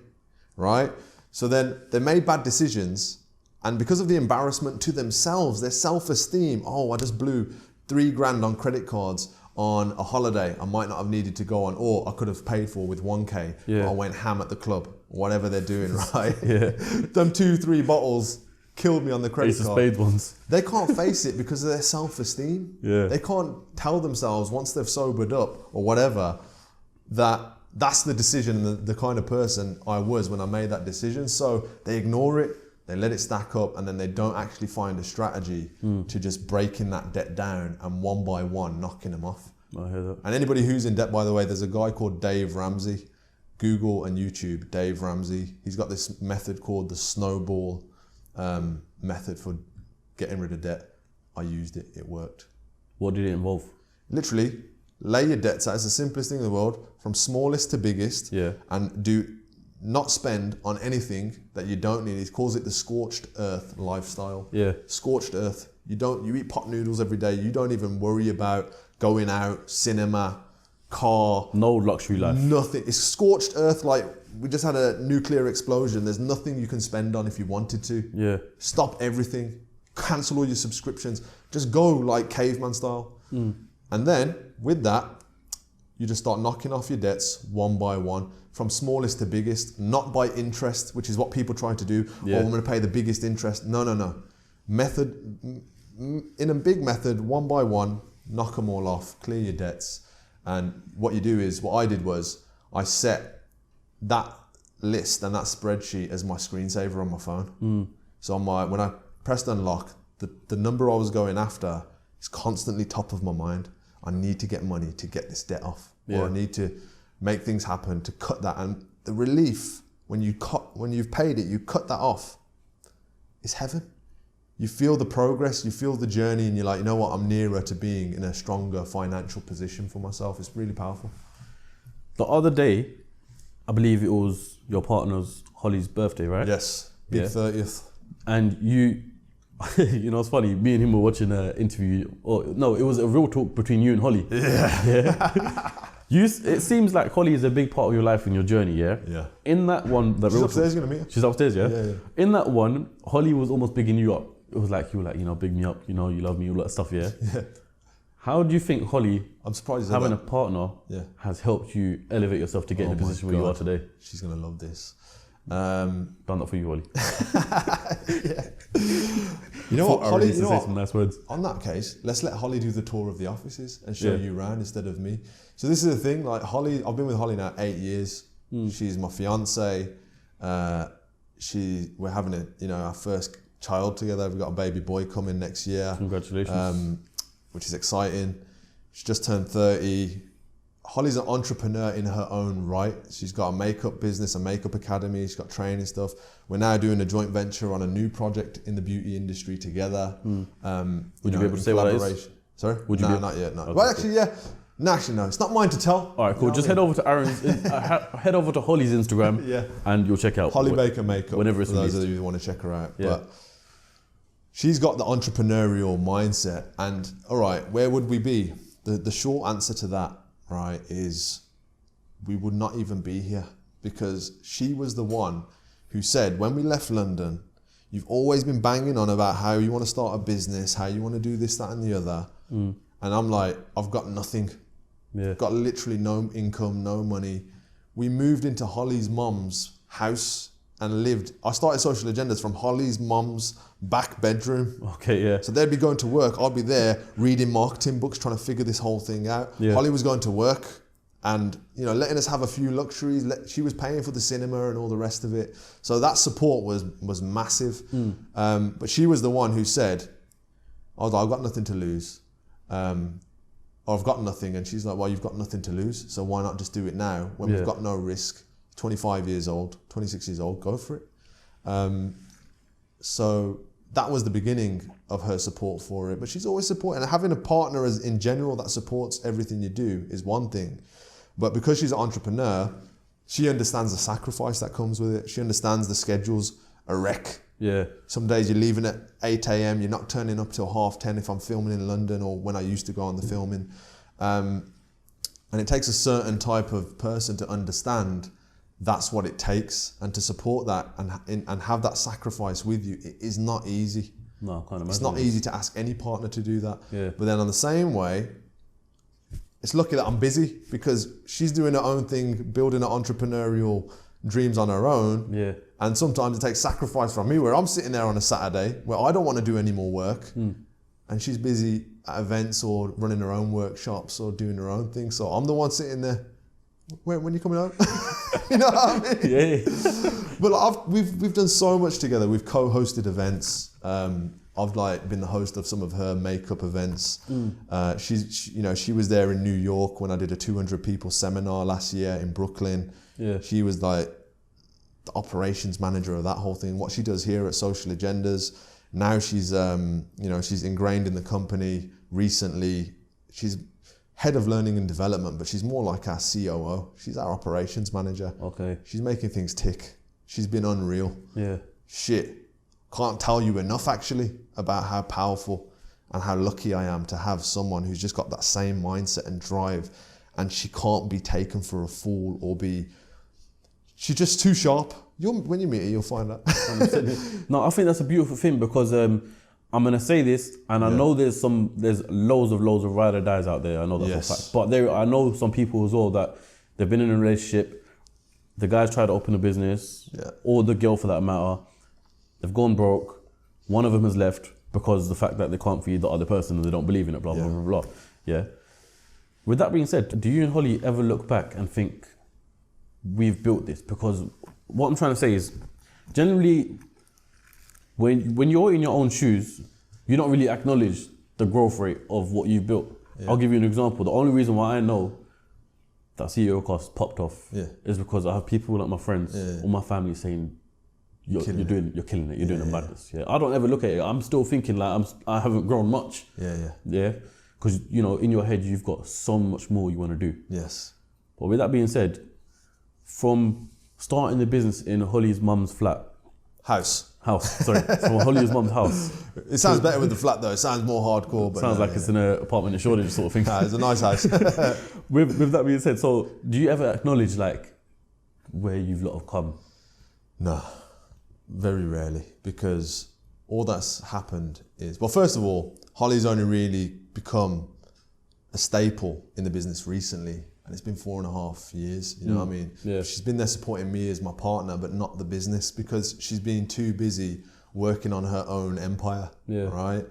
right? So then they made bad decisions. And because of the embarrassment to themselves, their self-esteem, I just blew 3 grand on credit cards on a holiday I might not have needed to go on, or I could have paid for with 1K, but I went ham at the club, whatever they're doing, right? Them 2-3 bottles killed me on the credit card. Spade ones. They can't face it because of their self-esteem. They can't tell themselves once they've sobered up or whatever, that's the decision and the kind of person I was when I made that decision. So they ignore it. they let it stack up, and then they don't actually find a strategy to just breaking that debt down and one by one knocking them off. I hear that. And anybody who's in debt, by the way, there's a guy called Dave Ramsey. Google and YouTube, Dave Ramsey. He's got this method called the snowball method for getting rid of debt. I used it, it worked. What did it involve? Literally, lay your debts out. It's the simplest thing in the world, from smallest to biggest, and do not spend on anything that you don't need. He calls it the scorched earth lifestyle. Yeah. Scorched earth. You eat pot noodles every day. You don't even worry about going out, cinema, car. No luxury life. Nothing. It's scorched earth. Like, we just had a nuclear explosion. There's nothing you can spend on if you wanted to. Yeah. Stop everything. Cancel all your subscriptions. Just go like caveman style. And then with that, you just start knocking off your debts one by one, from smallest to biggest, not by interest, which is what people try to do. Yeah. Oh, I'm going to pay the biggest interest. No. Method, in a big method, one by one, knock them all off, clear your debts. And what you do is, what I did was, I set that list and that spreadsheet as my screensaver on my phone. So when I pressed unlock, the number I was going after is constantly top of my mind. I need to get money to get this debt off, or I need to make things happen to cut that. And the relief when you've paid it, you cut that off, it's heaven. You feel the progress, you feel the journey, and you're like, you know what, I'm nearer to being in a stronger financial position for myself. It's really powerful. The other day, I believe it was your partner's Holly's birthday, right? Yes, big 30th. And you know, it's funny, me and him were watching an interview, or no, it was a real talk between you and Holly. It seems like Holly is a big part of your life and your journey, Yeah. In that one, She's upstairs, you're gonna meet her. She's upstairs, yeah? Yeah. In that one, Holly was almost bigging you up. It was like, you were like, you know, big me up, you know, you love me, all that stuff, yeah? How do you think Holly, I'm surprised having a partner, has helped you elevate yourself to get in the position where you are today? She's gonna love this. Done that for you, Holly. You know what, Holly, say some nice words. On that case, let's let Holly do the tour of the offices and show you around instead of me. So this is the thing, like Holly, I've been with Holly now 8 years. She's my fiance. We're having our first child together. We've got a baby boy coming next year. Congratulations. Which is exciting. She just turned 30. Holly's an entrepreneur in her own right. She's got a makeup business, a makeup academy. She's got training stuff. We're now doing a joint venture on a new project in the beauty industry together. Would you be able to say what that is? Sorry? Would you not yet, no. Okay, Well, actually, yeah. No, actually, no. It's not mine to tell. All right, cool. Just head over to head over to Holly's Instagram, and you'll check out Holly Baker Makeup. Whenever it's for those released. of you who want to check her out. But she's got the entrepreneurial mindset, and all right, where would we be? The short answer to that, right, is we would not even be here, because she was the one who said, when we left London, you've always been banging on about how you want to start a business, how you want to do this, that, and the other. And I'm like, I've got nothing. Got literally no income, no money. We moved into Holly's mum's house and lived. I started Social Agendas from Holly's mum's back bedroom. So they'd be going to work. I'd be there reading marketing books, trying to figure this whole thing out. Holly was going to work and letting us have a few luxuries. She was paying for the cinema and all the rest of it. So that support was massive. But she was the one who said, I was like, I've got nothing to lose. I've got nothing. And she's like, well, you've got nothing to lose. So why not just do it now when we've got no risk? 25 years old, 26 years old, go for it. So that was the beginning of her support for it. But she's always supporting. And having a partner in general that supports everything you do is one thing. But because she's an entrepreneur, she understands the sacrifice that comes with it. She understands the schedule's a wreck. Some days you're leaving at 8 a.m. You're not turning up till 10:30 if I'm filming in London, or when I used to go on the filming. And it takes a certain type of person to understand that's what it takes, and to support that and have that sacrifice with you. It is not easy. No, I can't imagine. It's not easy to ask any partner to do that. But then on the same way, it's lucky that I'm busy, because she's doing her own thing, building her entrepreneurial dreams on her own. And sometimes it takes sacrifice from me, where I'm sitting there on a Saturday where I don't want to do any more work, and she's busy at events or running her own workshops or doing her own thing. So I'm the one sitting there, when are you coming home? You know what I mean? But like, we've done so much together. We've co-hosted events. I've like been the host of some of her makeup events. She was there in New York when I did a 200 people seminar last year in Brooklyn. Yeah. She was like the operations manager of that whole thing. What she does here at Social Agendas. Now she's she's ingrained in the company recently. She's head of learning and development, but she's more like our COO. She's our operations manager. Okay. She's making things tick. She's been unreal. Yeah. Shit. Can't tell you enough actually about how powerful and how lucky I am to have someone who's just got that same mindset and drive, and she can't be taken for a fool or she's just too sharp. When you meet her, you'll find out. No, I think that's a beautiful thing because I'm gonna say this, and I know there's loads of ride or dies out there. I know that for a fact. But I know some people as well that they've been in a relationship. The guy's tried to open a business, or the girl for that matter. They've gone broke. One of them has left because of the fact that they can't feed the other person and they don't believe in it. Blah blah blah blah. Yeah. With that being said, do you and Holly ever look back and think we've built this? Because what I'm trying to say is, generally, when you're in your own shoes, you don't really acknowledge the growth rate of what you've built. Yeah. I'll give you an example. The only reason why I know that CEOCAST popped off is because I have people like my friends or my family saying, you're killing it, you're doing a madness. Yeah. I don't ever look at it. I'm still thinking like I haven't grown much. Yeah. Because in your head you've got so much more you want to do. Yes. But with that being said, from starting the business in Holly's mum's house, sorry, from Holly's mum's house. It sounds better with the flat though. It sounds more hardcore. But sounds like it's in an apartment in Shoreditch sort of thing. It's a nice house. With that being said, so do you ever acknowledge like where you've lot of come? No, very rarely, because all that's happened is, well, first of all, Holly's only really become a staple in the business recently. And it's been 4.5 years, you know what I mean? Yeah. She's been there supporting me as my partner, but not the business, because she's been too busy working on her own empire, right?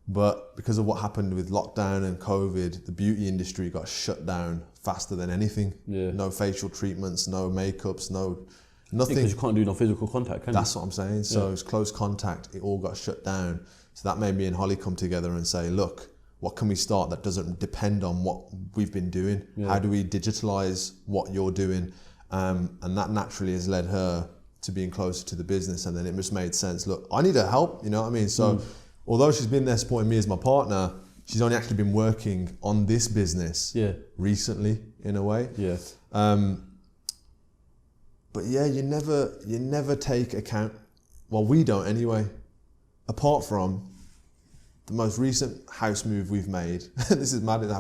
But because of what happened with lockdown and COVID, the beauty industry got shut down faster than anything. Yeah. No facial treatments, no makeups, nothing. Because you can't do no physical contact, can you? That's what I'm saying. So it's close contact, it all got shut down. So that made me and Holly come together and say, look, what can we start that doesn't depend on what we've been doing? Yeah. How do we digitalize what you're doing? And that naturally has led her to being closer to the business. And then it just made sense. Look, I need her help, you know what I mean? So although she's been there supporting me as my partner, she's only actually been working on this business recently, in a way. Yeah. But yeah, you never take account. Well, we don't anyway. Apart from the most recent house move we've made. This is mad. It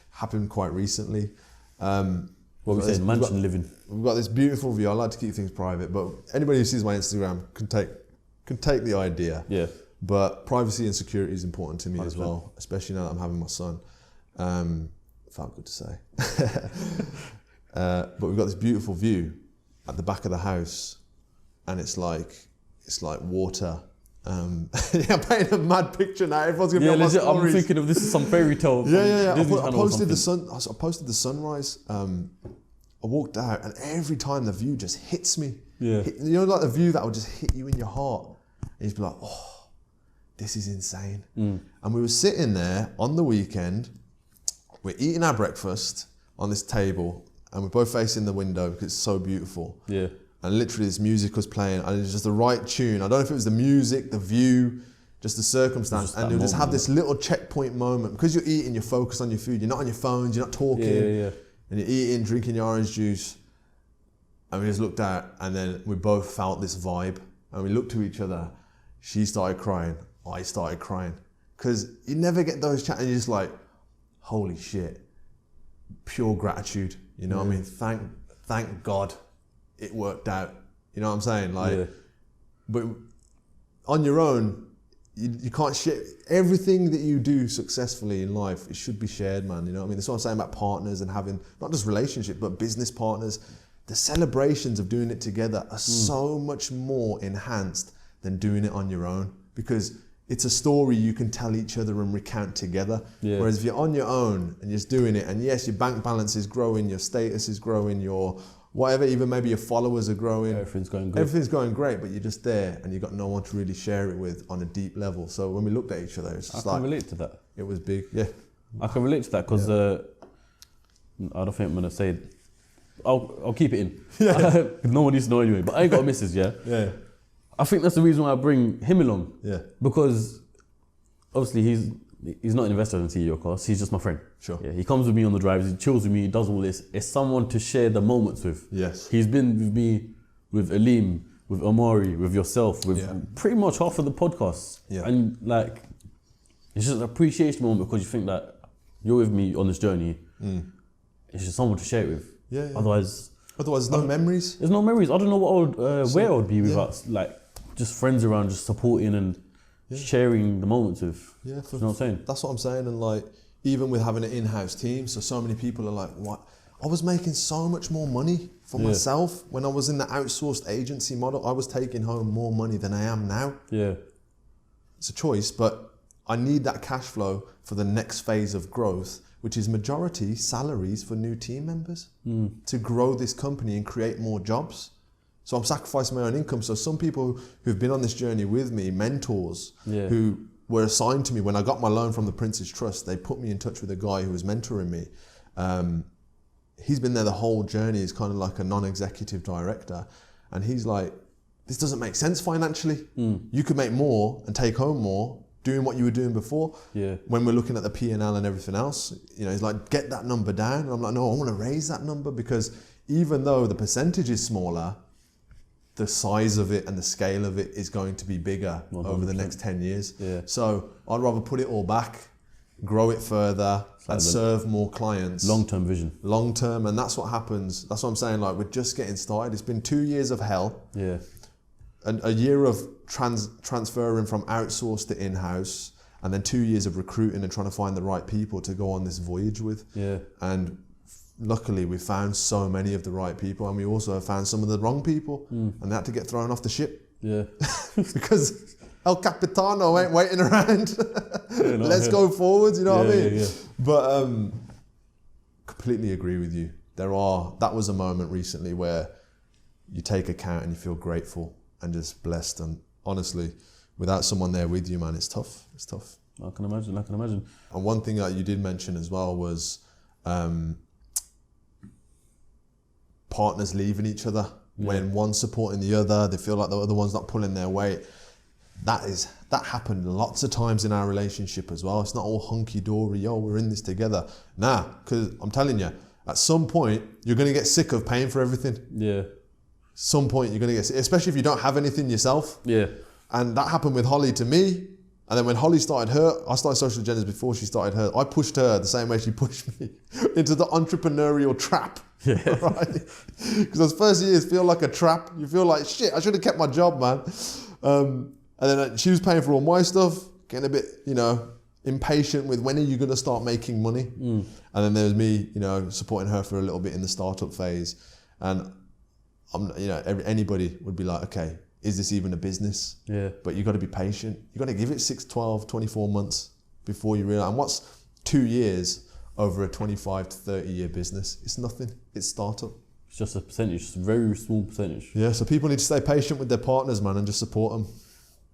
happened quite recently. What we say, mansion living. We've got this beautiful view. I like to keep things private, but anybody who sees my Instagram can take the idea. Yeah. But privacy and security is important to me 100%. As well, especially now that I'm having my son. Felt good to say. But we've got this beautiful view at the back of the house, and it's like water. I'm painting a mad picture now. Everyone's gonna be on my stories. I'm thinking of this is some fairy tale. Yeah. I posted the sunrise. I walked out, and every time the view just hits me. Yeah. Like the view that will just hit you in your heart. And you'd be like, oh, this is insane. And we were sitting there on the weekend. We're eating our breakfast on this table, and we're both facing the window because it's so beautiful. Yeah. And literally this music was playing, and it was just the right tune. I don't know if it was the music, the view, just the circumstance. And you'll just have this little checkpoint moment. Because you're eating, you're focused on your food. You're not on your phones, you're not talking. Yeah. And you're eating, drinking your orange juice. And we just looked out, and then we both felt this vibe. And we looked to each other. She started crying. I started crying. Because you never get those chats, and you're just like, holy shit. Pure gratitude. You know what I mean? Thank God it worked out. You know what I'm saying? But on your own, you can't share everything that you do successfully in life. It should be shared, man. You know what I mean? That's what I'm saying about partners and having not just relationship, but business partners. The celebrations of doing it together are so much more enhanced than doing it on your own, because it's a story you can tell each other and recount together. Yeah. Whereas if you're on your own and you're just doing it, and yes, your bank balance is growing, your status is growing, your whatever, even maybe your followers are growing. Everything's going good. Everything's going great, but you're just there and you've got no one to really share it with on a deep level. So when we looked at each other, it's just I can relate to that. It was big, yeah. I can relate to that because I don't think I'm gonna say it. I'll keep it in. Yeah. No one needs to know anyway. But I ain't got a missus, yeah? Yeah. I think that's the reason why I bring him along. Yeah. Because obviously he's not an investor in CEOCAST, he's just my friend. Sure. Yeah, he comes with me on the drives, he chills with me, he does all this. It's someone to share the moments with. Yes. He's been with me, with Aleem, with Amari, with yourself, with pretty much half of the podcasts. Yeah. And like, it's just an appreciation moment because you think that you're with me on this journey. It's just someone to share it with. Yeah. Otherwise, there's no memories. There's no memories. I don't know what where I would be without like just friends around, just supporting and sharing the moments with. Yeah, you know what I'm saying? That's what I'm saying. And like, even with having an in-house team, so many people are like, what? I was making so much more money for myself when I was in the outsourced agency model. I was taking home more money than I am now. Yeah. It's a choice, but I need that cash flow for the next phase of growth, which is majority salaries for new team members to grow this company and create more jobs. So I'm sacrificing my own income. So some people who've been on this journey with me, mentors who were assigned to me when I got my loan from the Prince's Trust, they put me in touch with a guy who was mentoring me. He's been there the whole journey. He's kind of like a non-executive director. And he's like, this doesn't make sense financially. You could make more and take home more doing what you were doing before. Yeah. When we're looking at the P&L and everything else, you know, he's like, get that number down. And I'm like, no, I want to raise that number because even though the percentage is smaller, the size of it and the scale of it is going to be bigger 100%. Over the next 10 years. Yeah. So I'd rather put it all back, grow it further, and serve more clients. Long-term vision. Long-term, and that's what happens. That's what I'm saying, like, we're just getting started. It's been 2 years of hell. Yeah. And a year of transferring from outsourced to in-house, and then 2 years of recruiting and trying to find the right people to go on this voyage with. Yeah. And luckily we found so many of the right people, and we also found some of the wrong people, and they had to get thrown off the ship. Yeah. Because El Capitano ain't waiting around. Let's go forwards, you know what I mean? Yeah. But completely agree with you. That was a moment recently where you take account and you feel grateful and just blessed. And honestly, without someone there with you, man, it's tough. It's tough. I can imagine. And one thing that you did mention as well was partners leaving each other. When one's supporting the other, they feel like the other one's not pulling their weight. That happened lots of times in our relationship as well. It's not all hunky-dory, yo, we're in this together. Nah, because I'm telling you, at some point, you're going to get sick of paying for everything. Yeah. Some point you're going to get sick, especially if you don't have anything yourself. Yeah. And that happened with Holly to me. And then when Holly started I started Social Agendas before she started hers. I pushed her the same way she pushed me into the entrepreneurial trap. Yeah. Right? Because those first years feel like a trap. You feel like, shit, I should have kept my job, man. And then she was paying for all my stuff, getting a bit, impatient with when are you going to start making money? And then there was me, supporting her for a little bit in the startup phase. And anybody would be like, okay, is this even a business? Yeah. But you got to be patient. You got to give it 6, 12, 24 months before you realize. And what's 2 years over a 25 to 30 year business? It's nothing. It's startup. It's just a percentage, just a very small percentage. Yeah. So people need to stay patient with their partners, man, and just support them.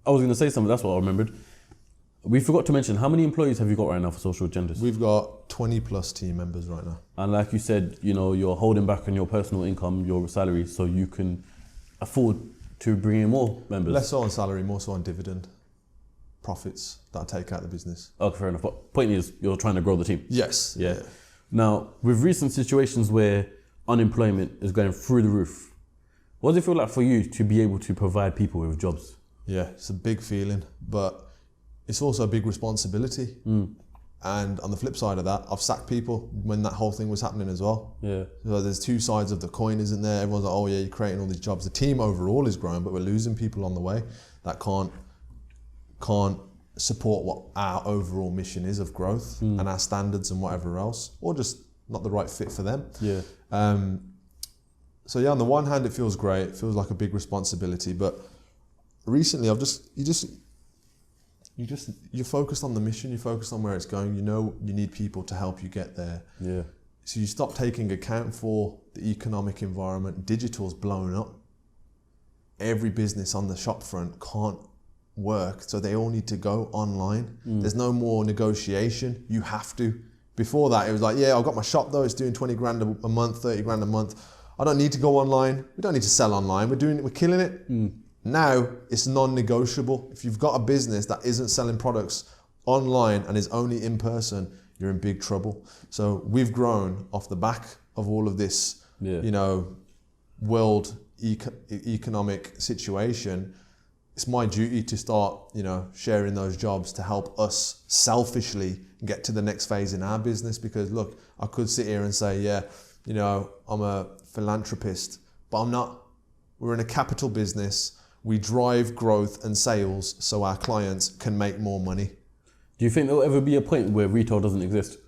I was going to say something. That's what I remembered. We forgot to mention, how many employees have you got right now for Social Agendas? We've got 20 plus team members right now. And like you said, you're holding back on your personal income, your salary, so you can afford to bring in more members. Less so on salary, more so on dividend profits that I take out of the business. Okay, fair enough. But point is, you're trying to grow the team. Yes. Yeah. Now, with recent situations where unemployment is going through the roof, what does it feel like for you to be able to provide people with jobs? Yeah, it's a big feeling, but it's also a big responsibility. And on the flip side of that, I've sacked people when that whole thing was happening as well. Yeah. So there's two sides of the coin, isn't there? Everyone's like, oh yeah, you're creating all these jobs. The team overall is growing, but we're losing people on the way that can't support what our overall mission is of growth and our standards and whatever else, or just not the right fit for them. Yeah. So yeah, on the one hand, it feels great. It feels like a big responsibility, but recently you you're focused on the mission, you're focused on where it's going, you know you need people to help you get there. Yeah. So you stop taking account for the economic environment. Digital's blown up. Every business on the shop front can't work, so they all need to go online. There's no more negotiation. You have to. Before that, it was like, yeah, I've got my shop though, it's doing 20 grand a month, 30 grand a month. I don't need to go online. We don't need to sell online. We're killing it. Now it's non-negotiable. If you've got a business that isn't selling products online and is only in person, you're in big trouble. So we've grown off the back of all of this, world economic situation. It's my duty to start, sharing those jobs to help us selfishly get to the next phase in our business. Because look, I could sit here and say, I'm a philanthropist, but I'm not. We're in a capital business. We drive growth and sales so our clients can make more money. Do you think there'll ever be a point where retail doesn't exist?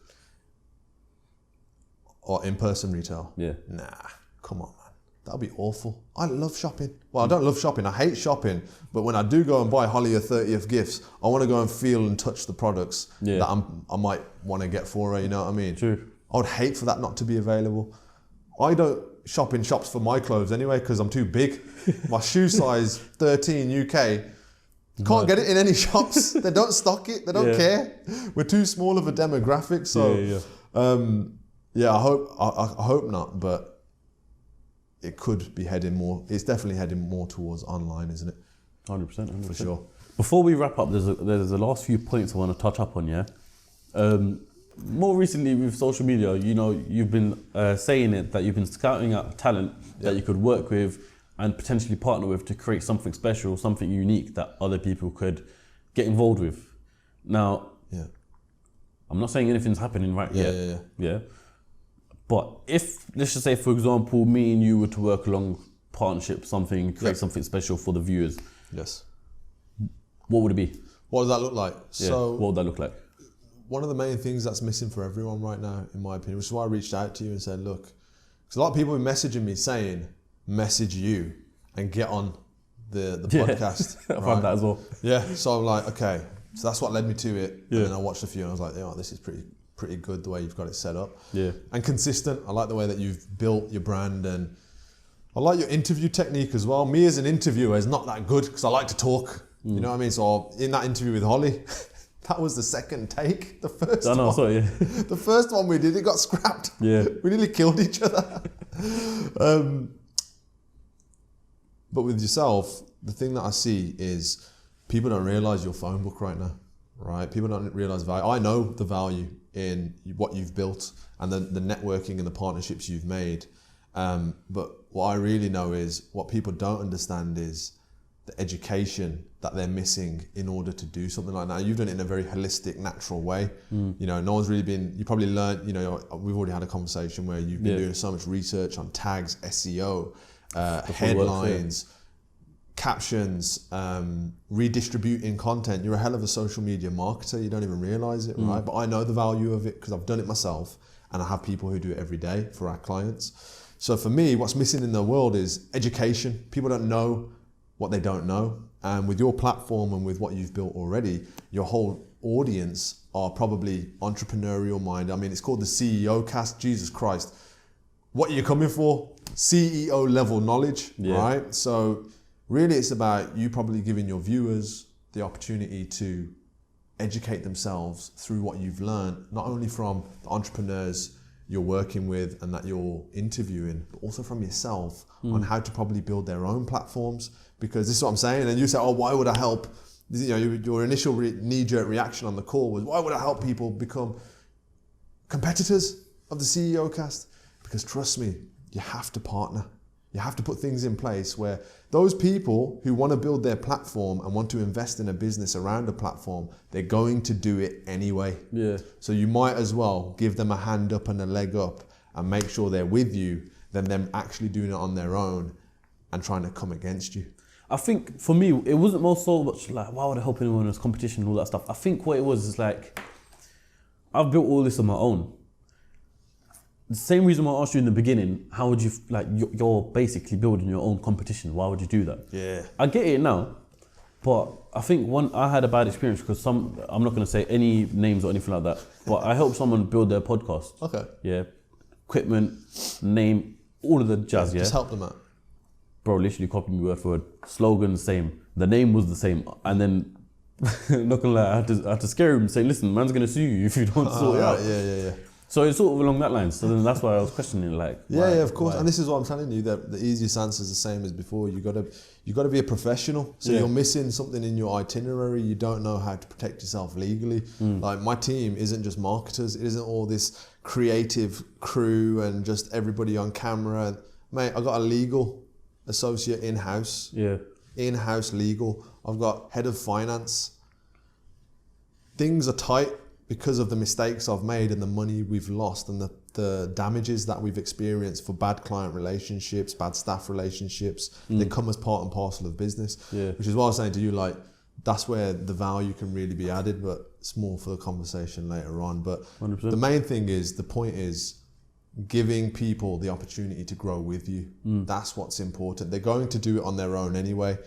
Or in-person retail? Yeah. Nah, come on, man. That'll be awful. I love shopping. Well, I don't love shopping. I hate shopping. But when I do go and buy Holly a 30th gifts, I want to go and feel and touch the products that I might want to get for her, you know what I mean? True. I would hate for that not to be available. I don't shop in shops for my clothes anyway because I'm too big. My shoe size 13 UK. Can't get it in any shops. They don't stock it. They don't care. We're too small of a demographic. So, I hope not. But it could be heading more. It's definitely heading more towards online, isn't it? 100%. For sure. Before we wrap up, there's the last few points I want to touch up on. More recently with social media, you've been saying it that you've been scouting out talent that you could work with and potentially partner with to create something special, something unique that other people could get involved with. Now, I'm not saying anything's happening yet. But if, let's just say, for example, me and you were to work along partnership, create something special for the viewers. Yes. What would it be? What does that look like? So, what would that look like? One of the main things that's missing for everyone right now, in my opinion, which is why I reached out to you and said, look, because a lot of people have been messaging me saying, message you and get on the podcast. I found that as well. Yeah, so I'm like, okay, so that's what led me to it. And then I watched a few and I was like, this is pretty good the way you've got it set up. Yeah. And consistent. I like the way that you've built your brand, and I like your interview technique as well. Me as an interviewer is not that good because I like to talk. You know what I mean? So in that interview with Holly, that was the second take. The first one. The first one we did, it got scrapped. Yeah. We nearly killed each other. But with yourself, the thing that I see is people don't realize your phone book right now, right? People don't realize value. I know the value in what you've built and the networking and the partnerships you've made. But what I really know is what people don't understand is the education that they're missing in order to do something like that. You've done it in a very holistic, natural way. No one's really been, you probably learned, we've already had a conversation where you've been doing so much research on tags, SEO, headlines, captions, redistributing content. You're a hell of a social media marketer. You don't even realize it, right? But I know the value of it because I've done it myself and I have people who do it every day for our clients. So for me, what's missing in the world is education. People don't know what they don't know. And with your platform and with what you've built already, your whole audience are probably entrepreneurial minded. I mean, it's called the CEOCAST. Jesus Christ. What are you coming for? CEO level knowledge, right? So really it's about you probably giving your viewers the opportunity to educate themselves through what you've learned, not only from the entrepreneurs you're working with and that you're interviewing, but also from yourself on how to probably build their own platforms. Because this is what I'm saying. And you say, why would I help? Your initial knee-jerk reaction on the call was, why would I help people become competitors of the CEOCAST? Because trust me, you have to partner. You have to put things in place where those people who want to build their platform and want to invest in a business around a platform, they're going to do it anyway. Yeah. So you might as well give them a hand up and a leg up and make sure they're with you than them actually doing it on their own and trying to come against you. I think for me, it wasn't more so much like, why would I help anyone in this competition and all that stuff? I think what it was is like, I've built all this on my own. The same reason why I asked you in the beginning, how would you, you're basically building your own competition. Why would you do that? Yeah. I get it now. But I think I had a bad experience because I'm not going to say any names or anything like that, but I helped someone build their podcast. Okay. Yeah. Equipment, name, all of the jazz, yeah. Just help them out. Bro, literally copied me word for word. Slogan, same. The name was the same. And then, not gonna lie, I had to scare him and say, listen, man's gonna sue you if you don't sort it out. Yeah. So it's sort of along that line. So then that's why I was questioning, like, yeah, of course. Why? And this is what I'm telling you, that the easiest answer is the same as before. You gotta be a professional. So you're missing something in your itinerary. You don't know how to protect yourself legally. Like, my team isn't just marketers. It isn't all this creative crew and just everybody on camera. Mate, I got a legal associate in-house. Yeah. In-house legal. I've got head of finance. Things are tight because of the mistakes I've made and the money we've lost and the damages that we've experienced for bad client relationships, bad staff relationships. They come as part and parcel of business. Yeah. Which is why I was saying to you, like, that's where the value can really be added, but it's more for the conversation later on. But 100%. The main thing is, the point is, giving people the opportunity to grow with you. That's what's important. They're going to do it on their own anyway.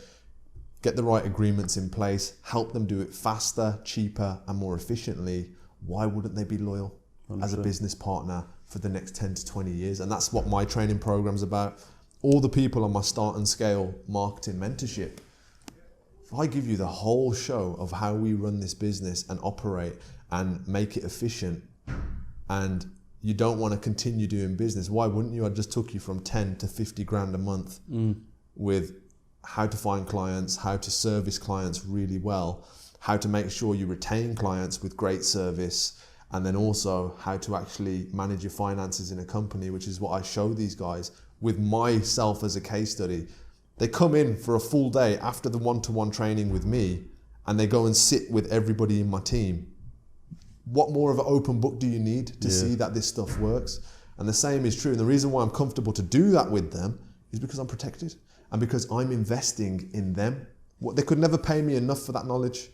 Get the right agreements in place, help them do it faster, cheaper, and more efficiently. Why wouldn't they be loyal 100%. As a business partner for the next 10 to 20 years? And that's what my training program's about. All the people on my Start and Scale marketing mentorship, if I give you the whole show of how we run this business and operate and make it efficient, and you don't want to continue doing business, why wouldn't you? I just took you from 10 to 50 grand a month with how to find clients, how to service clients really well, how to make sure you retain clients with great service, and then also how to actually manage your finances in a company, which is what I show these guys with myself as a case study. They come in for a full day after the one-to-one training with me, and they go and sit with everybody in my team. What more of an open book do you need to see that this stuff works? And the same is true. And the reason why I'm comfortable to do that with them is because I'm protected and because I'm investing in them. They could never pay me enough for that knowledge.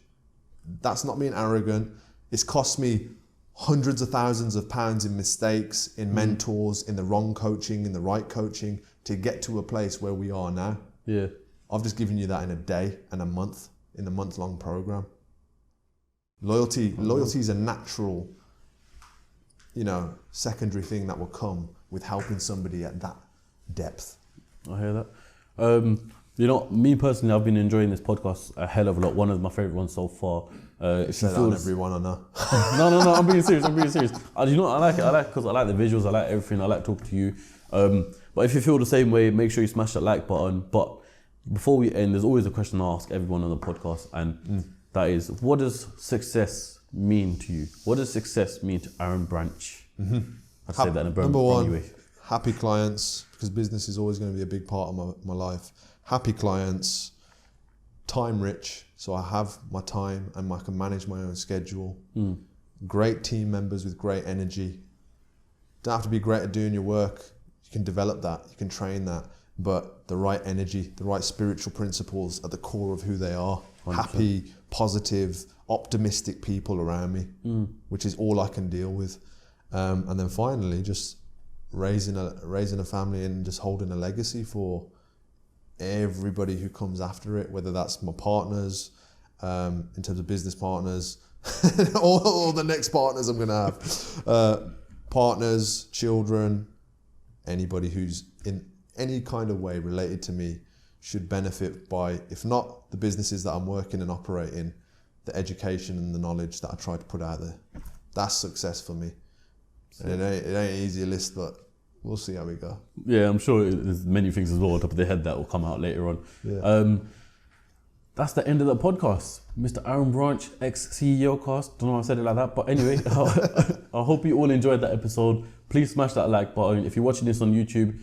That's not being arrogant. It's cost me hundreds of thousands of pounds in mistakes, in mentors, in the wrong coaching, in the right coaching, to get to a place where we are now. Yeah. I've just given you that in a day and a month, in a month-long program. Loyalty is a natural, secondary thing that will come with helping somebody at that depth. I hear that. Me personally, I've been enjoying this podcast a hell of a lot. One of my favorite ones so far. You say that on everyone, I know. No, I'm being serious. I like it. I like because I like the visuals. I like everything. I like talking to you. But if you feel the same way, make sure you smash that like button. But before we end, there's always a question I ask everyone on the podcast, and that is, what does success mean to you? What does success mean to Aaron Branch? I'd say that in a Number one, way. Happy clients, because business is always going to be a big part of my life. Happy clients, time rich, so I have my time and I can manage my own schedule. Great team members with great energy. Don't have to be great at doing your work. You can develop that, you can train that, but the right energy, the right spiritual principles at the core of who they are. 100%. Happy, positive, optimistic people around me, which is all I can deal with. And then finally, just raising a family and just holding a legacy for everybody who comes after it, whether that's my partners, in terms of business partners, all the next partners I'm going to have, partners, children, anybody who's in any kind of way related to me should benefit by, if not the businesses that I'm working and operating, the education and the knowledge that I try to put out there. That's success for me. And it ain't an easy list, but we'll see how we go. Yeah, I'm sure there's many things as well on top of the head that will come out later on. Yeah. That's the end of the podcast. Mr. Aaron Branch, ex-CEOCAST. Don't know why I said it like that, but anyway, I hope you all enjoyed that episode. Please smash that like button. If you're watching this on YouTube,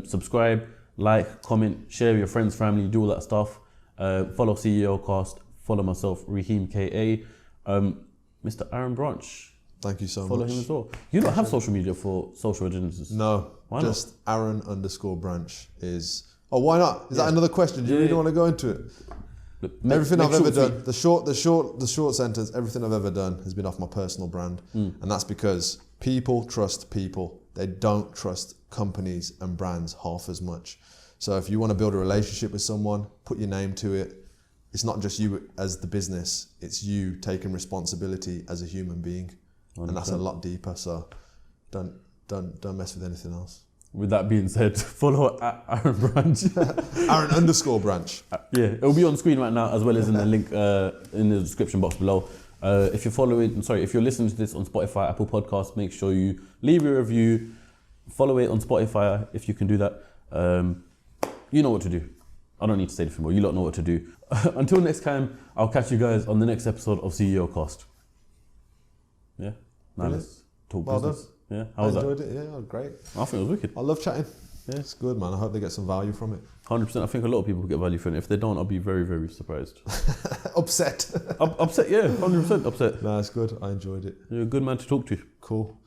subscribe, like, comment, share with your friends, family, do all that stuff. Follow CEOCAST, follow myself, Raheem KA. Mr. Aaron Branch. Thank you so much. Follow him as well. You don't have social media for social agendas? No, why just not? Aaron_Branch is... Oh, why not? Is that another question? Do you really want to go into it? Look, everything I've ever done, the short sentence, everything I've ever done has been off my personal brand. And that's because people trust people. They don't trust companies and brands half as much. So if you want to build a relationship with someone, put your name to it. it's not just you as the business, it's you taking responsibility as a human being. 100%. And that's a lot deeper. So don't mess with anything else. With that being said, follow Aaron Branch. Aaron_Branch. Yeah, it'll be on screen right now as well as in the link in the description box below. If you're listening to this on Spotify, Apple Podcasts, make sure you leave a review, follow it on Spotify if you can do that. You know what to do. I don't need to say anything more. You lot know what to do. Until next time, I'll catch you guys on the next episode of CEOCAST. Yeah, now let's talk business. Done. Yeah, how was that? I enjoyed it. Yeah, great. I think it was wicked. I love chatting. Yeah, it's good, man. I hope they get some value from it. 100%. I think a lot of people get value from it. If they don't, I'll be very, very surprised. Upset. Upset, yeah. 100% upset. No, it's good. I enjoyed it. You're a good man to talk to. Cool.